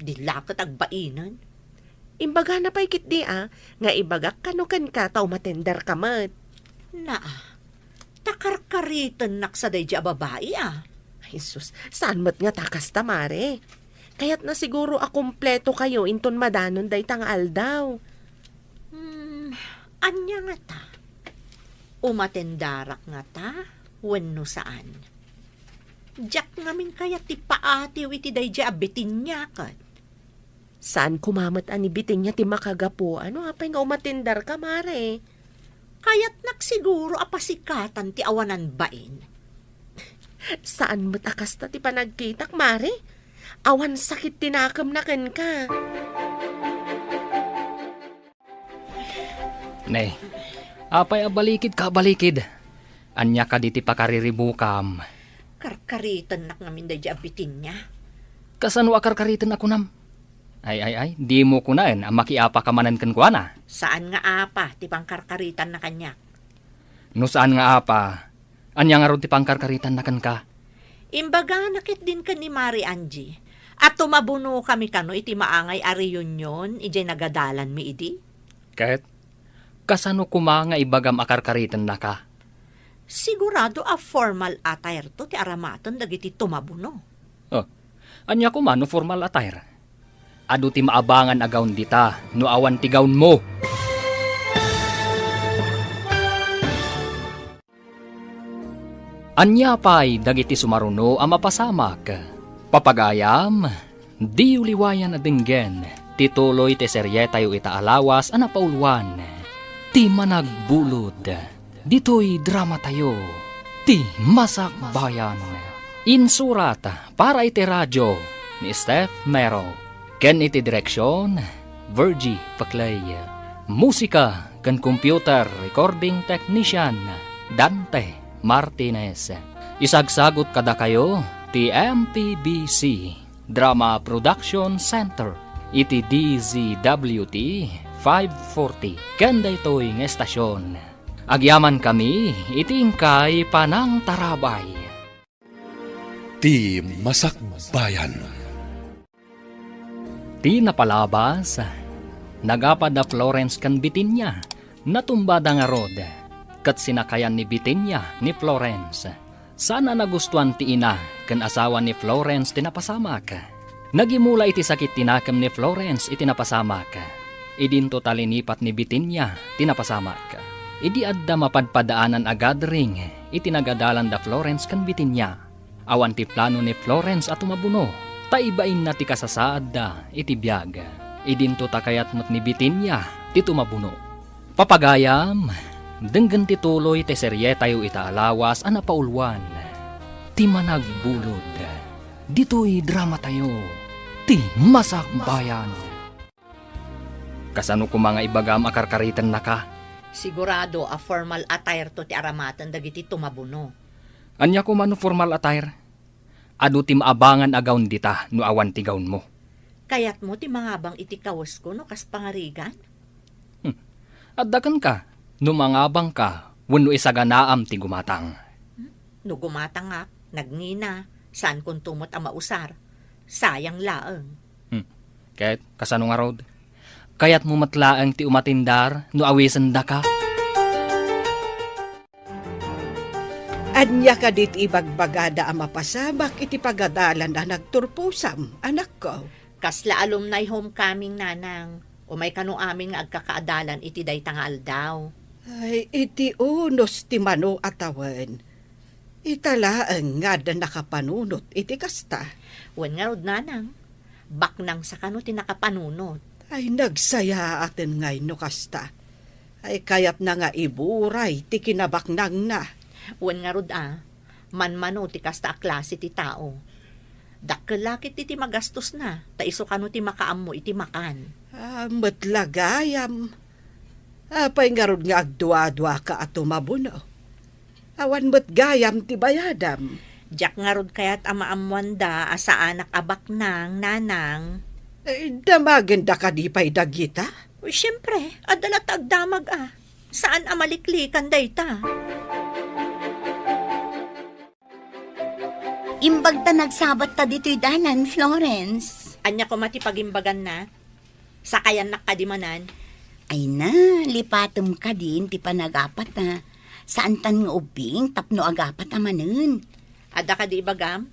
Di lakat agbainan. Imbaga na pa'y kit di nga ibagak kanukan ka tao matendar ka mat. Takarkaritan naksaday di babae Ay sus, saan mat nga takas ta, Mare? Kaya't na siguro akumpleto kayo inton madanon day tangal daw. Anya nga ta? Umatendarak nga ta? Wenno saan? Diyak ngamin kaya ti paatiw iti day di abitin niya kat. Saan kumamat ani biting niya ti makagapo? Ano apay nga umatindar ka, Mare? Kaya't naksiguro apasikatan ti awanan bain. Saan mo't akas ta ti panagkitak, Mare? Awan sakit tinakam na ken ka. Ne, apay abalikid ka balikid. Anya ka diti pakariribukam. Karkaritan nak ngamin day di abitin niya. Kasano akarkaritan ako nam? Ay, di mo kunain ang makiapa kamanan kan kuana. Saan nga apa ti pangkarkaritan na kanya? No saan nga apa? Anya nga ron ti pangkarkaritan na kan ka? Imbaga nakit din ka ni Mari Angie. At tumabuno kami kano iti maangay a reunion, ijay nagadalan mi idi. Kahit, kasano kuma nga ibagam akarkaritan na ka? Sigurado a formal attire to ti aramaton dagiti tumabuno. Anya kuma no formal attire. Adu ti maabangan agawn dita, no awan ti gawn mo. Anya pa'y dagiti sumaruno ang mapasamak. Papagayam, di uliwayan na dinggen, Tituloy ti serye tayo itaalawas ana pauluan. Ti managbulod. Dito'y drama tayo. Ti Masak Bayan. Insurat para iti radyo ni Steph Mero. Ken iti direksyon Virgie Paclay. Musika ken computer recording technician Dante Martinez. Isagsagot kada kayo ti MPBC Drama Production Center iti DZWT 540 kanda ito'y ng estasyon. Agyaman kami iti ingkay panang tarabay. Ti Masak Bayan. Ti napalabas, nagapad na Florence kan Bitinya, natumbada nga rod, kat sinakayan ni Bitinya ni Florence. Sana nagustuhan ti ina, kan asawa ni Florence tinapasamak. Nagimula iti sakit tinakam ni Florence itinapasamak. Idinto talinipat ni Bitinya tinapasamak. Idi adda mapadpadaanan agad ring itinagadalan da Florence kan Bitinya. Awan ti plano ni Florence at umabuno. Taibain na ti kasasaad da iti biyag. Idinto takayat mat ni Bitinya ti tumabuno. Papagayam, denggan ti tuloy ti serye tayo itaalawas ana paulwan. Ti managbulod. Dito'y drama tayo. Ti Masak Bayan. Kasano ko mga ibagam akarkaritan na ka? Sigurado a formal attire to ti aramatan dagiti tumabuno. Anya ko mano formal attire? Adu ti maabangan agawn dita no awan ti gawn mo. Kayat mo ti mga bang iti kawas ko no kas pangarigan? Addakan ka, no mangabang ka, wenno isaganaam ti gumatang. No gumatangak, nagngina, saan kung tumot ang mausar? Sayang laeng. Kahit kasano nga rod? Kayat mo matlaang ti umatindar no awisan da ka? Anya ka dit ibagbagada ang mapasamak iti pagadalan na nagturpusam, anak ko. Kasla alumni homecoming nanang. O may kanu amin nga agkakaadalan iti daytangal daw. Ay, iti unos ti mano atawan. Italaang nga da nakapanunot iti kasta. Wen nga rod nanang. Baknang sa kanu ti nakapanunot. Ay, nagsaya atin ngay no kasta. Ay, kayat na nga iburay ti kinabaknang na. Wen nga rod manmano ti kasta a klase ti tao. Dakkelakit iti magastos na. Taiso kanu ti makaam mo iti makan. Matlagayam. Apay nga rod nga agdwa-dwa ka at tumabuno. Awan matgayam ti bayadam. Diyak nga rod kayat amaamuan da asa anak abak nang nanang. Damaganda ka di pa'y dagita? Uy, siyempre, adalat agdamag Saan amaliklikan dayta? Imbag ta nagsabat ta dito'y danan, Florence. Anya ko matipagimbagan na. Sakayan nakadimanan. Ay na, lipatom ka din, ti panagapat na. Saan tan nga ubing, tapno agapat amanen. Ada ka di bagam?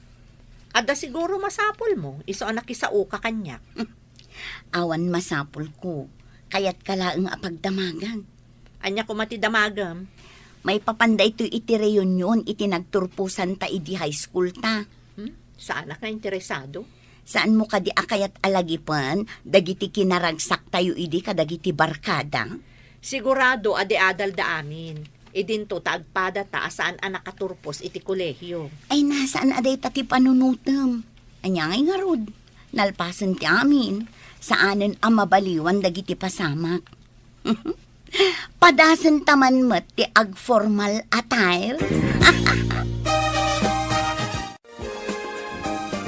Ada siguro masapol mo. Iso anak isauka kanyak. Awan masapol ko, kayat kalaang apagdamagan. Anya ko matidamagam. May papanday to iti reunion, iti nagturpusan ta idi high school ta. Sa anak na interesado? Saan mo kadi akayat alagipan, dagiti kinaragsak tayo idi kadagiti barkada? Sigurado ade-adal da amin. Idinto taagpada ta saan anak katurpos iti kolehyo. Ay nasaan aday tati panunutem? Anyangay nga rod, nalpasan ti amin, saanen ang mabaliwan dagiti pasamak. Padasan taman met ti ag-formal attire.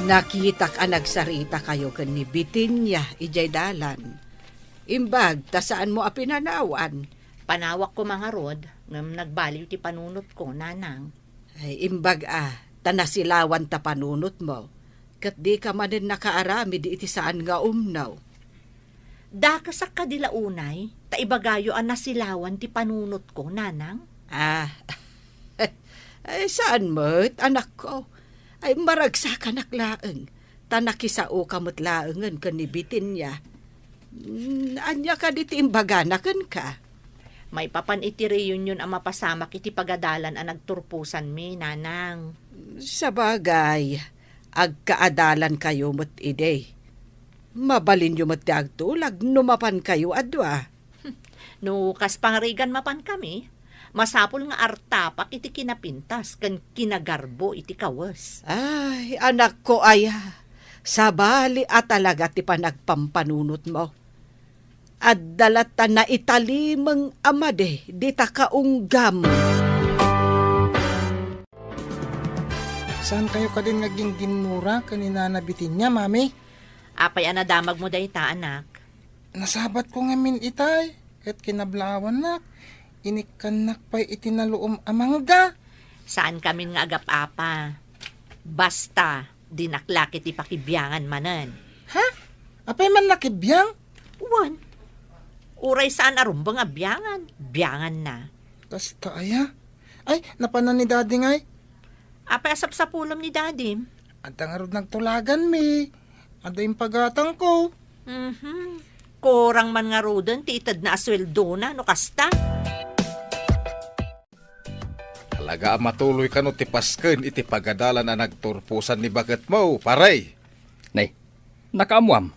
Nakitak ang nagsarita kayo kan ni Bitinya, ijay dalan. Imbag, ta saan mo apinanawan? Panawak ko mga rod, ngam nagbaliw ti panunot ko, nanang. Ay, imbag tanasilawan ta panunot mo. Kat di ka manin nakaarami di iti saan nga umnaw. Dakasak ka dila unay, ta ibagayo ang nasilawan ti panunot ko, nanang. Ay, saan mo't, anak ko? Ay, maragsak anak laeng. Tanakisao kamot laengan kan ni Bitinya. Anya ka diti imbaganakan ka? May papan iti reunion ang mapasamak iti pagadalan ang nagturpusan mi, nanang. Sa bagay, agkaadalan kayo mo't ide. Mabalin yung agtulag, numapan kayo adwa. No, kas pangrigan mapan kami, masapol nga artapak iti kinapintas, kan kinagarbo iti kawas. Ay, anak ko aya, sabali at talaga ti panagpampanunot mo. At dalata na italimang amade, di ta kaunggam. Saan kayo ka din naging ginmura kanina nabitin niya, mami? Apay anadamag mo dayta, anak. Nasabat ko ngamin itay. Kat kinablawan nak. Inikanak pa'y itinaluom amangga. Saan kami nga agap-apa? Basta, dinaklakit ipakibyangan manan. Ha? Apay man nakibiyang? Uwan. Uray saan arumbang nga byangan? Byangan na. Kasta aya. Ay, napanan ni daddy ngay. Apay asap sa pulom ni Daddy. At ang arod nagtulagan mi. Ada yung pagatang ko. Korang man nga rodan, titad na asweldo na, no kasta? Talaga matuloy ka no ti pasken iti pagadalan na nagturpusan ni baget mo, paray. Nay, nakaamuam.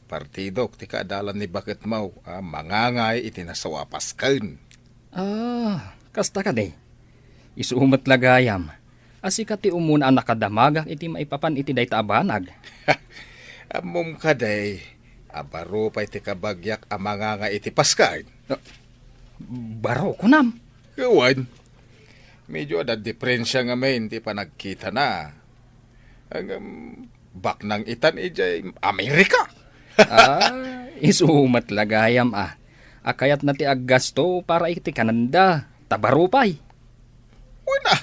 Partido, ti kaadalan ni baget mo, mangangay iti nasawa pasken. Kasta ka day. Isuumat lagayam. Asika ti umuna ang nakadamagak iti maipapan iti day taabanag. Amom ka day, abaro pa iti kabagyak amangangay iti pasken. Baro ko nam. Gawan, medyo ada diferensya nga main, ti pa nagkita na. Ang bak ng itan ijay Amerika. Isuumat lagayam Akayat na ti aggasto para iti Kanada. Tabarupay. Una,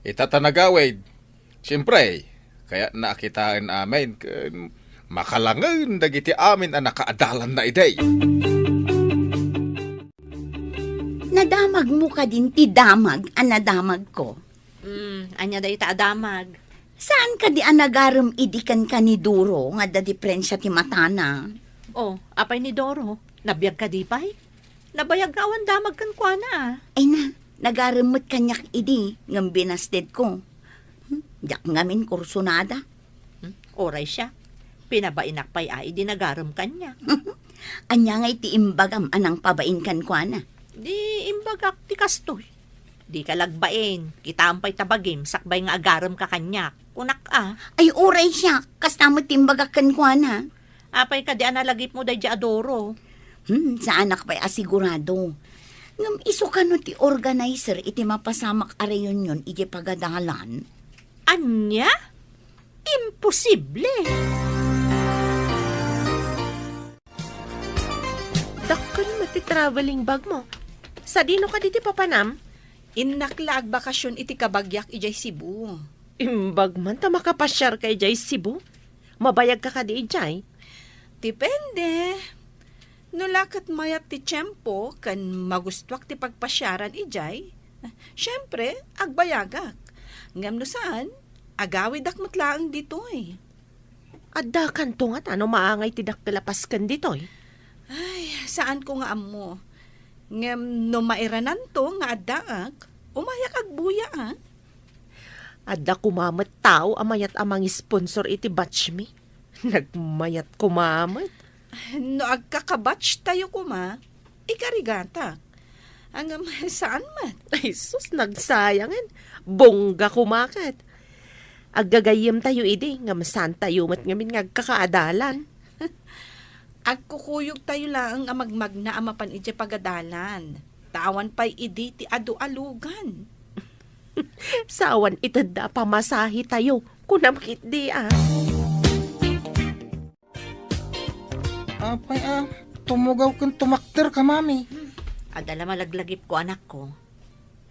itatanagawid. Siyempre, kaya nakitaan amin, makalangan dagiti amin ang nakaadalan na iday. Nadamag mo ka din ti damag ang nadamag ko. Anya dayta adamag. Saan ka di anagaram idikan ka ni Duro nga da diferensya ti matana? Oh, apay ni Doro. Nabiyag ka di pay? Nabayag ka awan damag kan kwa na. Ay na, nagaramot kanyak idi ngam binasted ko. Yak ngamin kursunada. Oray siya. Pinabainak pay ay di nagaram kanya. Anya nga iti imbagam anang pabain kan kwa na. Di imbagak ti kastoy. Di ka lagbain. Kitampay tabagim. Sakbay nga agaram ka kanya. Unak Ay uray siya, kastamot timbagak kan kwa na. Apay ka di analagip mo day di adoro. Sa anak pa'y asigurado. Ngam iso ka no ti organizer iti mapasamak a reunion iti pagadalan. Anya? Imposible. Dakkan mati traveling bag mo. Sa dino ka diti papanam? Innakla ag bakasyon iti kabagyak ijay Cebu. Imbag man ta makapasyar kay Jay Cebu. Mabayag ka di ijay. Depende. Nulakat mayat ti tiyempo kan magustwak ti pagpasyaran ijay. Siyempre, agbayagak. Ngam no saan, agawid akmat laang ditoy. Adda kanto nga ano maangay ti dakkalapas kan ditoy. Ay, saan ko nga amo? Ngam no mairanan to nga addaak, umayak agbuya Adda kumamat tao amayat amang sponsor iti batch mi. Nagmayat kumamat. No agkakabatch tayo kuma, ikarigata. Hanggang saan man? Ay sus, nagsayangan. Bongga kumakat. Aggagayim tayo idi, nga masan tayo mat ngamin ngagkakaadalan. Agkukuyog tayo lang ang amagmag na amapan iti pagadalan. Tawan pa'y idi ti adu-alugan. Sawan itada pamasahi tayo, kunamkit di Apay tumugaw kang tumakter ka, mami. Adala malaglagip ko anak ko.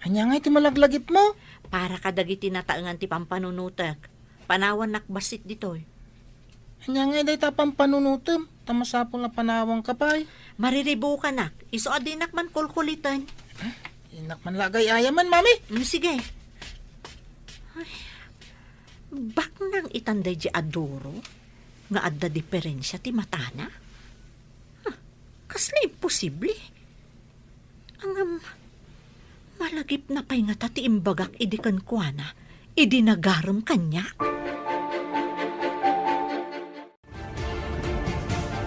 Anya nga iti malaglagip mo? Para kadagiti nataangan ti pampanunutak. Panawan nakbasit ditoy. Anya nga day tapang panunutom. Tamasapol na panawang kapay. Mariribo ka nak. Iso adinak man kulkulitan. Inak man lagay ayaman, mami. Sige. Ay, bak nang itanday di adoro nga adda diferensya ti matana? Kasla imposible. Ang malagip na pay nga ti imbagak idikan kwa na, idi nagaram kanya.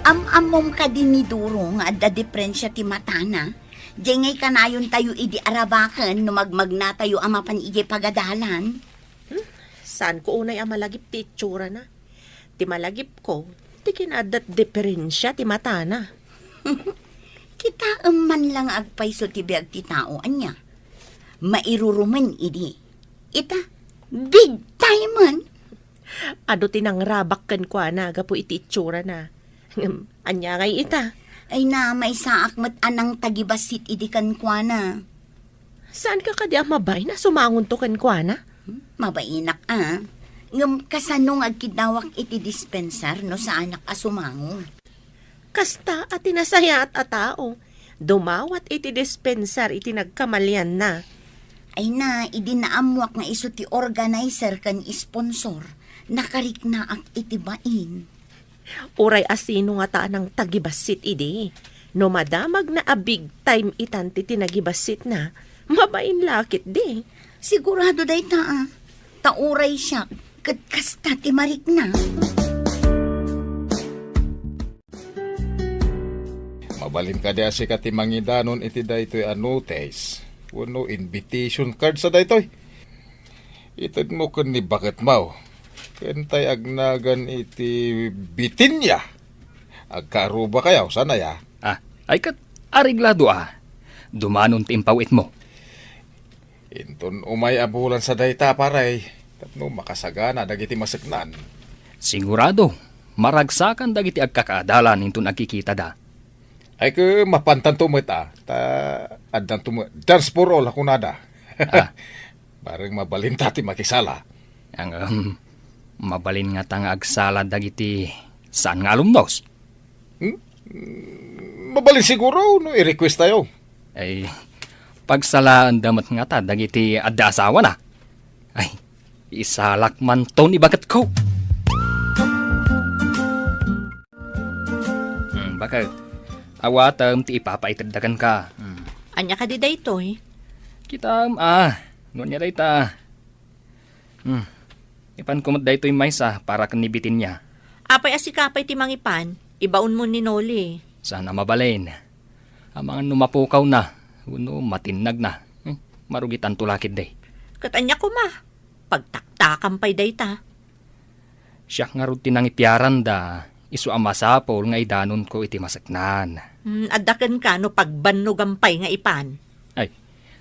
Am-amom ka din ni Duro nga adda diferensya ti matana. Diyan ngay kanayon tayo idi arabakan no magmag na tayo amapan ije pagadalan. Saan ko unay ang malagip ti itsura na? Ti malagip ko, ti kinadat diferensya ti mata na. Kita man lang agpayso ti biag ti tao anya. Mairuruman idi. Ita, big time man. Ado tinang rabak kan kwa na, gapo iti itsura na. Anya ngay ita. Ay na, may saak mat anang tagibasit idi kan kwa na. Saan ka kadi ang mabay na sumangon to kan kwa na? Mabainak Ngam kasanong agkidawak iti dispenser no sa anak asumango. Kasta at tinasaya at atao. Dumawat iti dispenser iti nagkamalyan na. Ay na, idinaamuak nga iso ti organizer kan sponsor. Nakarik na ak iti bain. Uray asino nga taan ng tagibasit idi. No madamag na a big time itan ti tinagibasit na, mabain lakit di. Sigurado day Tauray siya, kat kasta ti marik na. Mabalin ka di si katimangidanon iti daytoy a notice. Wano invitation card sa daytoy. Itad mo kun ni bakit mau. Kentay agnagan iti bitinya. Agkaruba kayaw, sana ya. Ay kat ariglado Dumanon ti impawit mo. Inton umay abulan sa dayta paray. Tapno makasagana dagiti masagnan. Sigurado, maragsakan dagiti agkakaadalan inton agkikita da. Ay ke mapantan tumit Ta addan tumit. Dance for all ako nada. Bareng mabalinta ti makisala. Ang mabalin nga tanga agsala dagiti saan nga alumnos. Mabalin siguro no i-request tayo. Ay, pagsalaan damat nga ta, dagiti adda asawa na. Ay, isalak man to ni bagat ko. Bakit? Awatam ti ipapaitagdagan ka. Anya ka di daytoy? Kitam, nunya day ta. Ipan kumot day to'y maysa para kanibitin niya. Apay asikapay ti mangipan, ibaon mo ni Noli. Sana mabalin. Ang mga numapukaw na, uno matinag na. Marugitan tulakid day. Katanya ko pagtaktakan pa'y dayta. Siya nga rutin ang ipiaran da, isu amasapol nga idanon ko iti masaknan. Adakan ka no pagbanugampay nga ipan. Ay,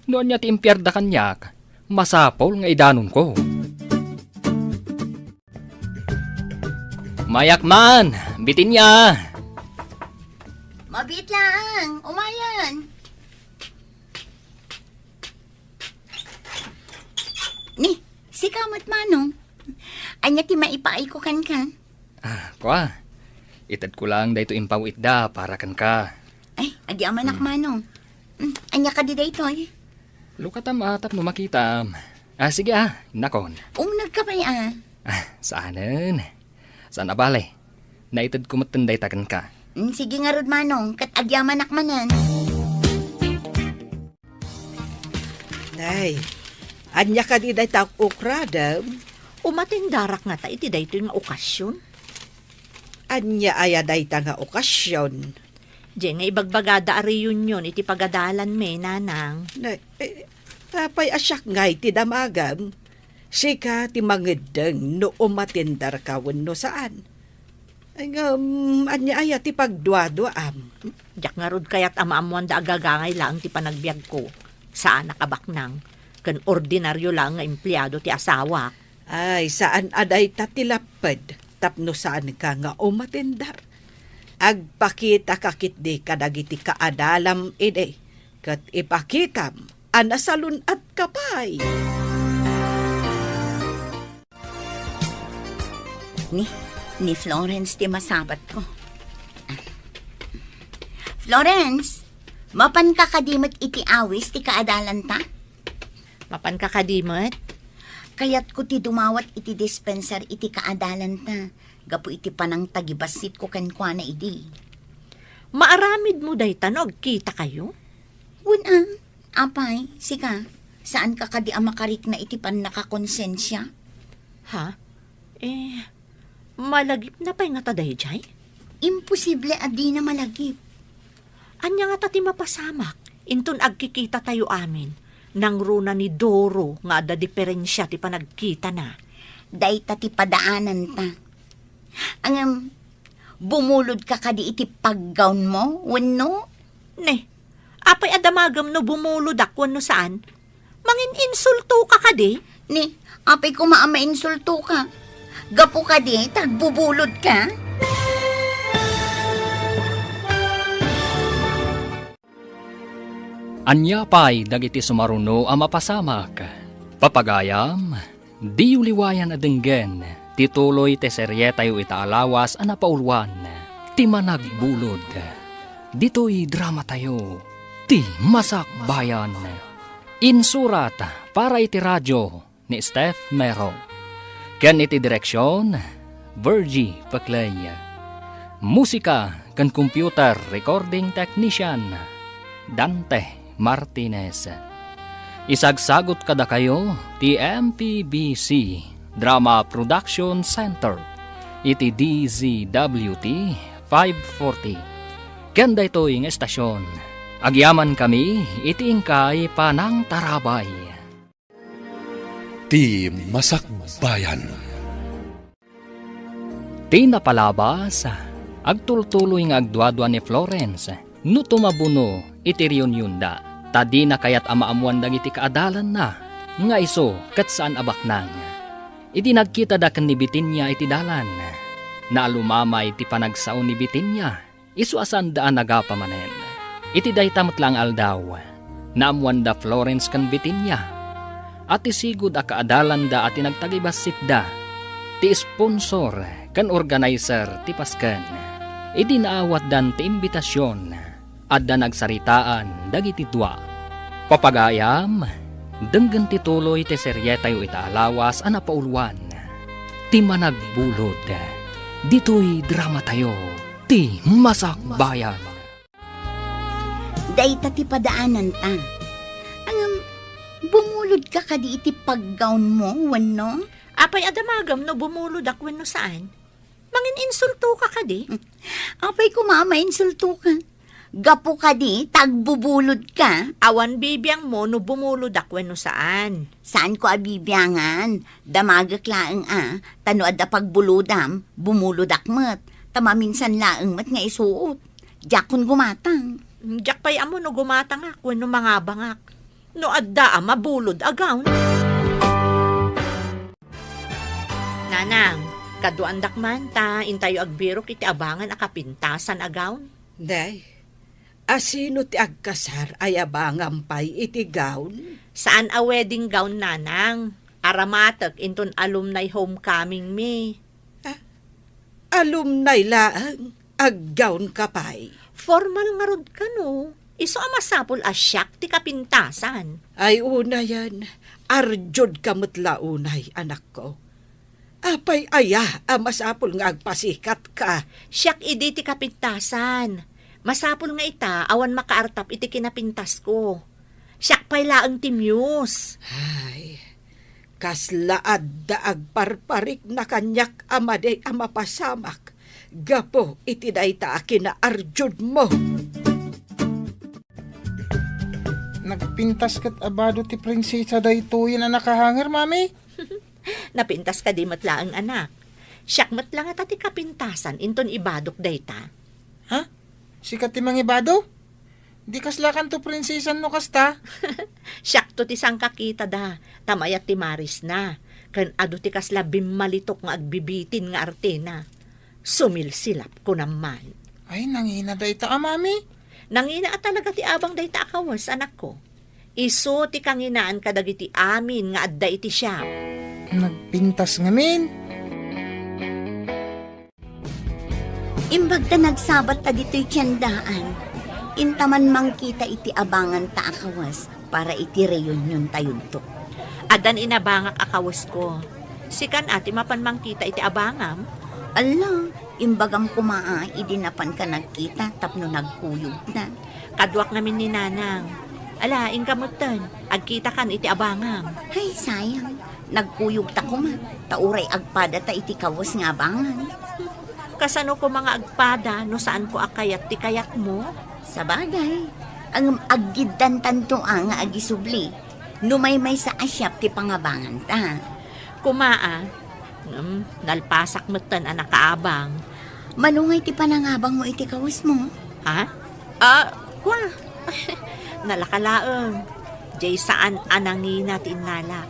noon niya ti impyarda kanyak, masapol nga idanon ko. Mayakman, bitin niya. Mabit lang, umayan. Ni, si Kamot Manong. Anya ti maipaay ko kan ka. Kwa, itad ko lang dahito impawit da para kan ka. Ay, adi amanak Manong. Anya ka di dayto eh. Lukatam atap no makitam. Sige nakon. Nagka pa Saanan? Saan abale? Naitad ko matanday takan ka. Sige nga rod Manong, kat agyaman akmanan. Nay, anya ka di day tak ukradam. Umatindarak nga ta iti daytoy nga okasyon. Anya aya day ta nga okasyon. Diyan nga ibagbagada a reunion iti pagadalan me, nanang. Nay, tapay asyak ngay ti damagam. Sika ti mangedeng no umatindar ka wenno saan. Ay anya aya ti pagduado-am. Diyak nga rod kayat amaamuan da agagangay lang ti panagbiag ko. Saan nakabaknang. Kan ordinaryo lang nga empleyado ti asawa. Ay, saan aday tatilapad, tapno saan ka nga umatindar. Agpakita kakit di kadagiti kaadalam ide, kat ipakitam, anasalun at kapay. Ni Florence ti masabat ko. Florence, mapan ka kadimot iti awis ti kaadalan ta? Mapan ka kadimot? Kayat ko ti dumawat iti dispenser iti kaadalan ta. Gapo iti panang tagibasit ko kankwa na idi. Maaramid mo day tanog, kita kayo? Apay, sika, saan ka kadi amakarik na iti pan nakakonsensya? Ha? Malagip na pa'y nga taday, Jay? Imposible adi na malagip. Anya nga tati mapasamak, inton agkikita tayo amin. Nang runa ni Doro nga ada diferensya ti panagkita na. Day ti padaanan ta. Ang bumulod ka kadi iti paggawn mo, wenno? Ne, apay adamagam no bumulod akwan no saan? Mangin insulto ka kadi? Ni, apay ko insulto ka. Gapo ka di, tagbubulod ka. Anya pa'y dagiti sumaruno ang mapasamak. Papagayam, di uliwayan adenggen, tituloy te serye tayo itaalawas ang napauluan, ti managbulod. Dito'y drama tayo, ti Masak Bayan. Insurat para iti radyo ni Steph Mero. Ken iti direksyon, Virgie Paclay. Musika kan computer recording technician, Dante Martinez. Isagsagot kada kayo ti MPBC Drama Production Center iti DZWT 540. Kanda ito yung estasyon. Agyaman kami iti ingkay panang tarabay. Ti Masak Bayan. Ti napalabas, agtultuloy nga agduadwa ni Florence, no tumabuno iti reunion da. Tadi na kayat amaamuan dagiti kaadalan na, nga iso kat saan abaknang. Iti nagkita da kan ni Bitinya iti dalan, na alumamay iti panagsaon ni Bitinya, iso asan daan nagapamanen. Iti daytamot lang aldaw, naamuan da Florence kan Bitinya, at isigod a kaadalan da at tinagtagibasit da, ti sponsor kan organizer ti Paskan. Iti naawat dan ti imbitasyon, adda nagsaritaan dagiti dua. Papagayam, denggan tituloy ti serye tayo itaalawas ang napauluan. Ti managbulod, dito'y drama tayo, ti Masak Bayan. Day ti padaanan ta. Bumulod ka kadi iti paggawn mo, wenno? Apay adamagam no bumulod akwan no saan? Mangin insulto ka kadi? Apay ko insulto ka. Gapo ka di, tagbubulod ka. Awan bibiyang mo no bumulod akwan no saan? Saan ko abibiyangan? Damagak laeng tano adda pagbulodam, bumulod akmet. Tamaminsan laeng mat nga isuot. Jakon gumatang. Jak pay amo no gumatang akwan no mga bangak. No adda mabulod agaw. Nanang, kaduandak man ta, intayo agbirok iti abangan akapintasan agaw. Day, asino ti agkasar ay abangam pay iti gown? Saan a wedding gown, nanang? Aramatek inton alumni homecoming me. Alumni laang, ag-gown ka pay. Formal nga rod ka no. Iso amasapol asyak ti kapintasan. Ay una yan, arjod kamot launay, anak ko. Apay aya, amasapol nga agpasikat ka. Siyak idi ti kapintasan. Masapol nga ita, awan makaartap iti kinapintas ko. Siyak pay laang ti Muse. Ay, kaslaad da agparparik na kanyak amaday amapasamak. Gapo iti dayta akina arjod mo. Nagpintas kat abado ti prinsesa daytoy na nakahanger, mami. Napintas ka di matlaang anak. Siyak matlang at ti kapintasan, inton ibadok dayta. Ha? Sikat ti mangibado? Di kaslakan to prinsesan no kasta. Siyak to ti sang kakita da, tamayat ti Maris na. Kan ado ti kasla bimalitok nga agbibitin nga artena. Sumilsilap ko naman. Ay, nangina dayta mami. Nangina at talaga ti abang dayta akawas, anak ko. Iso ti kanginaan kadagiti amin nga adda iti siya. Nagpintas ngamin. Imbag ta nagsabat ta dito'y tiyandaan. Intaman mang kita iti abangan ta akawas para iti reunion tayon to. Adan inabangak akawas ko. Sikan ati mapan mang kita iti abangam. Ala, imbagam kumaa, idinapan ka nagkita tapno nagkuyog na. Kadwak namin ni Nanang. Ala, ingkamutan. Agkita kan iti abangam. Ay, sayang. Nagkuyog ta kuma. Tauray agpada ta iti kawas nga abangan. Kasano ko mga agpada no saan ko akayat ti kayat mo? Sa bagay, ang aggidan tanto ang agisubli. Numaymay sa asyap ti pangabangan ta. Kumaa, nalpasak matan ang nakaabang. Manungay ti panangabang mo iti kawas mo. Ha? Kwa. Nalakalaang. Jay saan anangina tinala.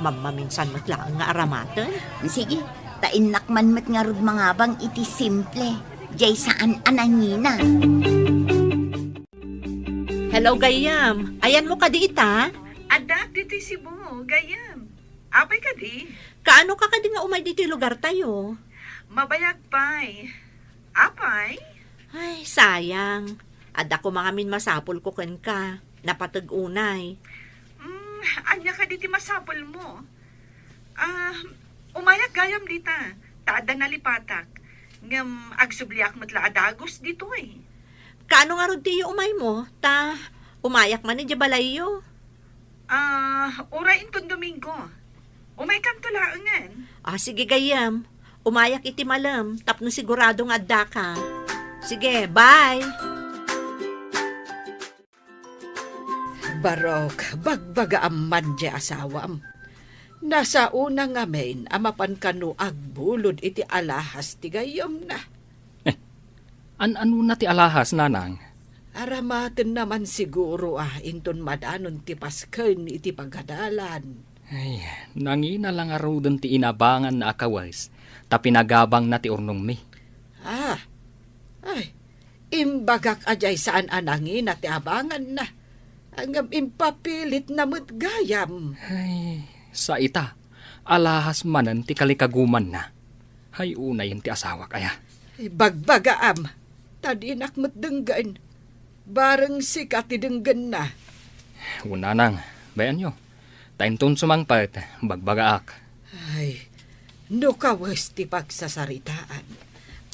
Mamaminsan matlaang nga aramatan. Sige, tainakman mat nga rod mangabang iti simple. Jay saan anangina. Hello, Gayam. Ayan mo ka di ita? Adak, dito si Bo, gayam. Apay ka di? Kaano ka di nga umay dito lugar tayo? Mabayag pa'y. Apay? Ay, sayang. Ada ko mga min masapol ko ken ka. Napatag-unay. Anya ka diti masapol mo. Umayag gayam dita. Taada nalipatak. Ngam agsubliak matla adagos dito eh. Kaano nga rod tiyo umay mo? Ta, umayak man ni Jabalayo. Ura inton Domingo. Umay kam tulaangan. Sige Gayam. Umayak iti malam. Tapno sigurado nga adda ka. Sige, bye. Barok, bagbaga amman di asawam. Nasa unang ngamen, amapan kanu agbulod iti alahas ti gayom na. Ano na ti alahas, nanang? Aramaten naman siguro inton madanon ti pasken iti pagadalan. Ay, nangina lang arudan ti inabangan na akawas, ta pinagabang na ti urnong mi. Ay, imbagak ajay saan anangin at ti abangan na. Ang impapilit na gayam. Ay, sa ita, alahas manan ti kalikaguman na. Hay unay ti asawa kaya. Bagbagaam, tadinak denggan. Bareng sikat denggan na. Una nang, bayan nyo. Taintun sumangpat, bagbagaak. Ay, no kawas ti pagsasaritaan.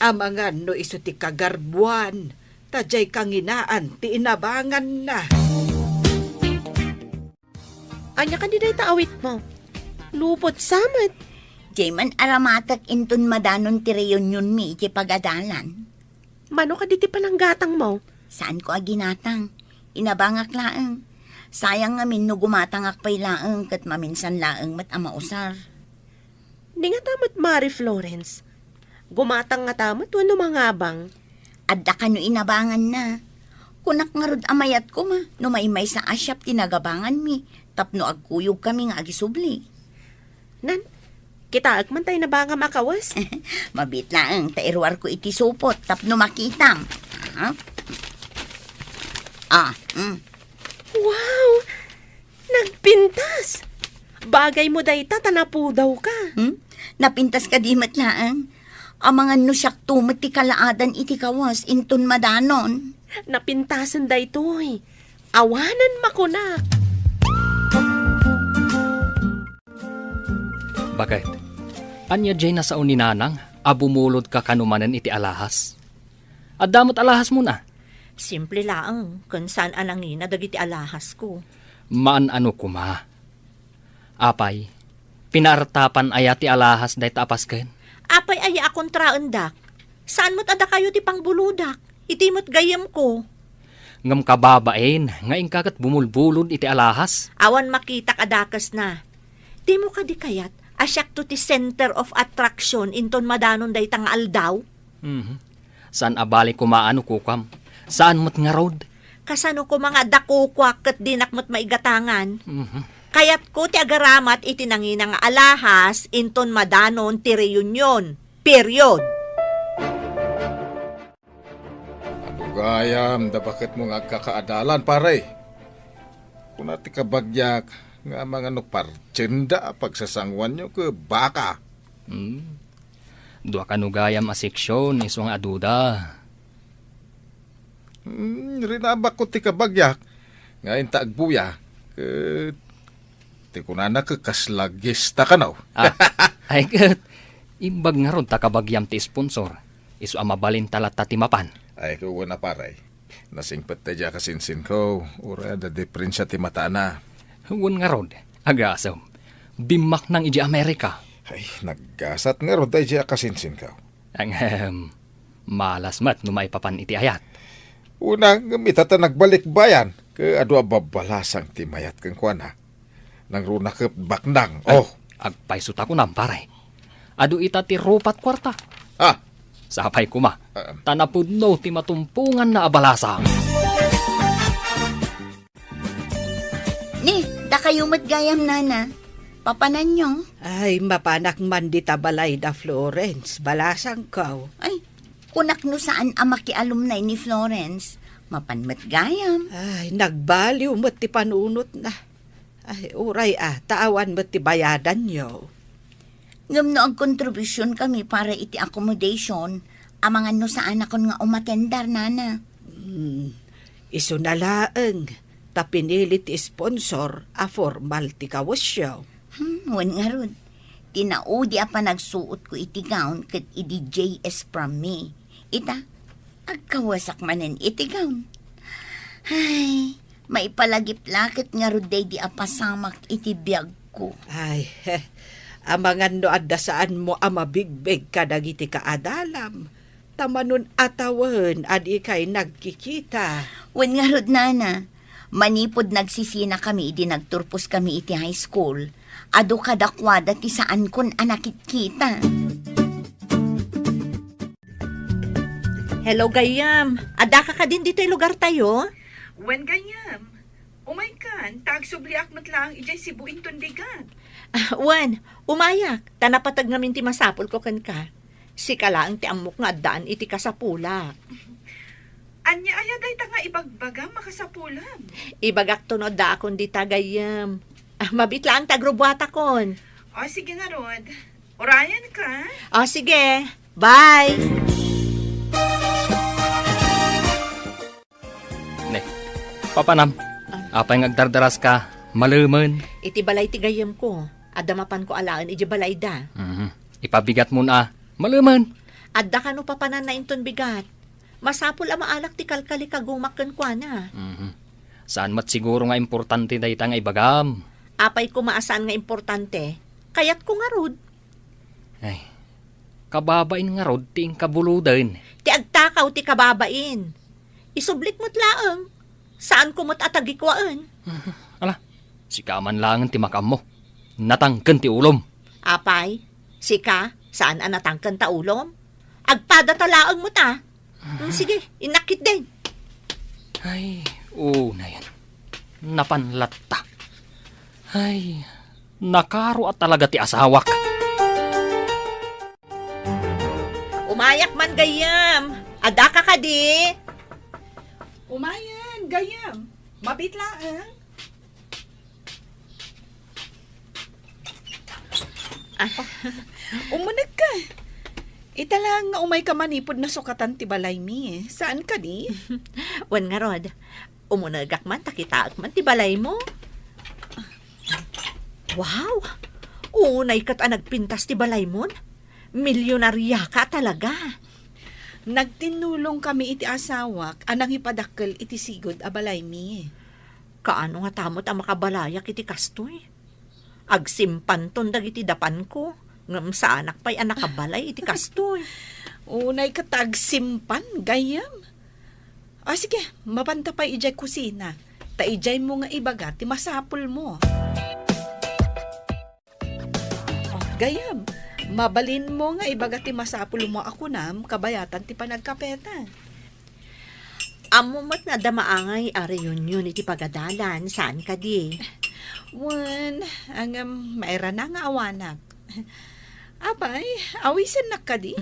Amangan no iso ti kagarbuan. Tajay kanginaan ti inabangan na. Anya ka di day taawit mo. Lupot samat. Jayman aramatak inton madanon ti reunion mi iti pagadalan. Mano ka di ti pananggatang mo? Saan ko aginatang? Inabangak laeng. Sayang nga min no gumatangak pa'y laeng kat maminsan laeng mat amausar. Di nga tamat Mari Florence. Gumatang nga tamat wano mangabang. Adda ka no inabangan na. Kunak nga rod amayat ko ma. No maymay sa asyap tinagabangan mi. Tapno agkuyog kami nga agisubli. Nan, kita agman tayo na ba nga makawas? Mabit laeng tairwar ko iti supot. Tapno makitam. Wow! Nagpintas! Bagay mo day tanapudaw ka. Napintas ka di matlaang. Amangan no siyak tumat ti kalaadan iti kawas inton madanon. Napintasan day toy. Awanan makunak. Bakit? Anya jay na sa uninanang, abumulod ka kanumanan iti alahas. At damot alahas mo na. Simple laang, kung saan anangina dagiti alahas ko. Maan ano kuma. Apay, pinartapan aya ti alahas day tapas ken. Apay aya akong traendak. Saan mo't ada kayo ti pangbuludak? Iti mo't gayam ko. Ngam kababain, nga ingkakat bumulbulod iti alahas. Awan makita kadakas na. Di mo ka di kayat, asyak to ti center of attraction inton madanon day tang aldaw. Saan abali kumaano kukam? Saan mo't nga road? Kasano ko mga dakukwak kat dinak mo't maigatangan. Kayat ko ti agaramat iti nanginang alahas inton madanon ti reunion. Period. Gayam, da bakit mo nga kakaadalan, pare? Kung nati kabagyak, nga mga partsenda pagsasangwan nyo ke baka. Dua kanugayam a seksyon, iso nga aduda. Rinabak ko ti kabagyak, nga intagbuya, ti kunana ke kaslagista ka naw. Ay kat, imbag nga ron takabagyam ti sponsor. Iso amabalin talat ti mapan. Ay, kuwa na paray. Nasingpet ta dya kasinsin ko. Ura da diferensya ti mata na. Huwag nga rod, agasam. Bimak ng iji Amerika. Ay, naggasat nga ron tayo dya kasinsin ko. Ang Malas mat no maipapan iti ayat. Una, gamit at nagbalik bayan. Ka adu babalasang timayat kang kuana. Nang runakap baknang. Oh, Agpaisot ako nam pare. Adu ita ti rupat kwarta. ah, Sapay kuma. Tanapudno ti matumpungan na abalasang. Ni, da kayo matgayam nana. Papanan nyo. Ay, mapanak man di tabalay da Florence, balasang kaw. Ay, kunak no saan ang makialumnay ni Florence. Mapanmat gayam. Ay, nagbaliw mo't ti panunot na. Ay, uray taawan mo't ti bayadan nyo. Ngam no ang kontribusyon kami para iti accommodation. Amangan no saan akon nga umatendar nana. Iso na laeng, tapinili ti sponsor a formal ti kawasyaw. Wan nga ron. Tinaudi pa nagsuot ko iti gown kat iti JS from me. Ita, agkawasak manen iti gown. Ay, may palagip-lakit nga ron day di apasamak iti biyag ko. Ay, amangan no adda saan mo amabigbeg ka dagiti kaadalam. Tamanon atawan adi kay nagkikita. Wan nga ron nana. Manipod nagsisina kami iti nagturpos kami iti high school. Ado kadakwada ti saan kon anakit kita. Hello, Gayam. Ada ka din dito yung lugar tayo? Wen gayam. Umay kan, tagsubliak matlang ijay sibuin tundigan. Wan, umayak. Tanapatag namin ti masapol ko kan ka. Si kalaang ti amok nga daan iti kasapula. Anya ayaday ta nga ibagbaga makasapulan. Ibagak tunod da akon di tagayam. Mabit lang tagrubwata kon. O sige nga Rod. Orayan ka. O sige, bye! Ne, papanam. Apay ngagdardaras ka, maluman. Iti balay ti gayam ko. Adamapan ko alaan iti balay da. Ipabigat mo na, maluman. Adda ka no papanan na inton bigat. Masapul ang maalak ti kalkali kagumakan kwa na. Saan mat siguro nga importante da ita nga ibagam. Apay ko maasan nga importante. Kayat ko nga rod. Ay, kababain nga rod ti kabuludan. Ti agtakaw ti kababain. Isublik mo't laang. Saan ko mo't atagikwaan? Ala, si kaman lang ti makam mo. Natangken ti ulom. Apay, sika, saan ang natangkan ta ulom? Agpada talaang mo ta. Sige, inakit din. Ay, na yan. Napanlatta. Ay, nakaro at talaga ti asawak. Umayak man gayam. Ada ka di. Umayan, gayam. Mabitlaan. Umunag ka. Ita lang nga umay ka manipod na sukatan ti balay mi. Saan ka di? Wan nga rod. Umunagak man, takitaak man ti balay mo. Wow! Unay kat nagpintas ti balay mo. Milyonarya ka talaga. Nagtinulong kami iti asawak, anang ipadakkel iti sigod a balay mi. Kaano nga tamot ang makabalayak iti kastoy? Agsimpan ton dagiti dapan ko. Ngam sa anak pa'y anak kabalay iti kastoy. Unay katag simpan, gayam. Sige, mapanta pa ijay kusina. Ta ijay mo nga ibaga, ti masapul mo. Gayam, mabalin mo nga ibaga ti masapul mo ako nam, kabayatan ti panagkapeta. Amo mat nga damaangay a reunion iti pagadalan, saan ka di? Wan, ang maera na nga awanak. Abay, awisan na ka di?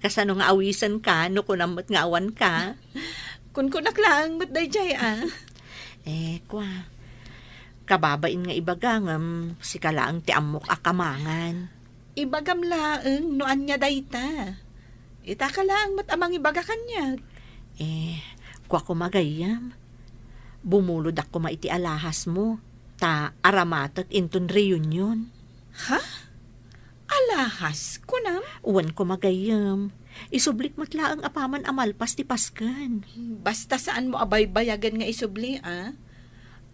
Kasano nga awisan ka, no kunamot nga awan ka? Kun kunak lang, mat dayjay Kwa. Kababain nga ibagangam, si kalaang ti amok akamangan. Ibagam laeng, noan niya dayta. Ita ka lang, mat amang ibaga kanyag. Kwa kumagayam. Bumulod ako maiti alahas mo, ta aramatak inton reunion. Ha? Alahas, kunam? Uwan kumagayam. Isublik mo't laang apaman amalpas ti paskan. Basta saan mo abay-bayagan nga isubli,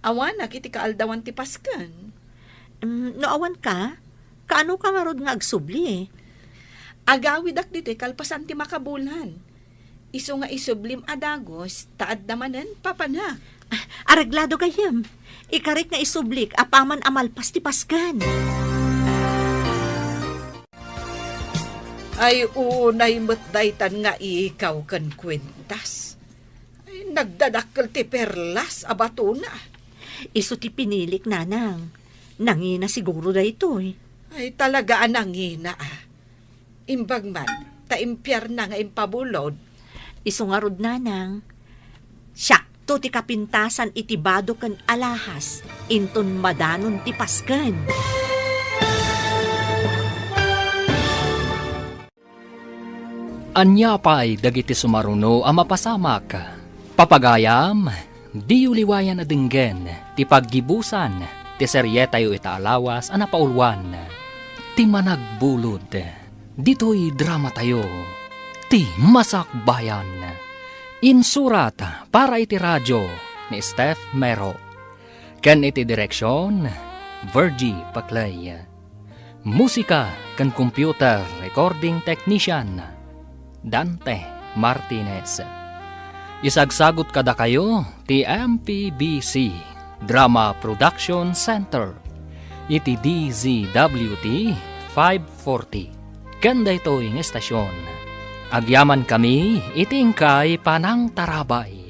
Awanak iti kaaldawan ti paskan. No awan ka? Kaano ka marod nga agsubli Agawid ak dito kalpasan ti makabulan. Iso nga isublim adagos, taad namanen, papana. Areglado kayam. Ikarik nga isublik, apaman amalpas ti paskan. Ay unay matdaytan nga ikaw kan kwentas. Ay nagdadakkel ti perlas, abato na. Iso ti pinilik, nanang. Nangina siguro da ito eh. Ay talaga anangina Imbag man, taimpyar na nga impabulod. Iso nga rod, nanang. Syakto ti kapintasan iti bado kan alahas. Inton madanon ti paskan. Anya pa'y dagiti sumaruno ang mapasamak. Papagayam, di uliwayan na dinggen, ti paggibusan, ti seryetayo itaalawas ang napaulwan. Ti managbulod, dito'y drama tayo, ti masakbayan. Insurat para iti radyo ni Steph Mero. Ken iti direksyon, Virgie Paclay. Musika ken computer recording technician, Dante Martinez. Isagsagot kada kayo ti MPBC Drama Production Center iti DZWT 540. Kanda ito yung estasyon. Agyaman kami iti ingkay panang tarabay.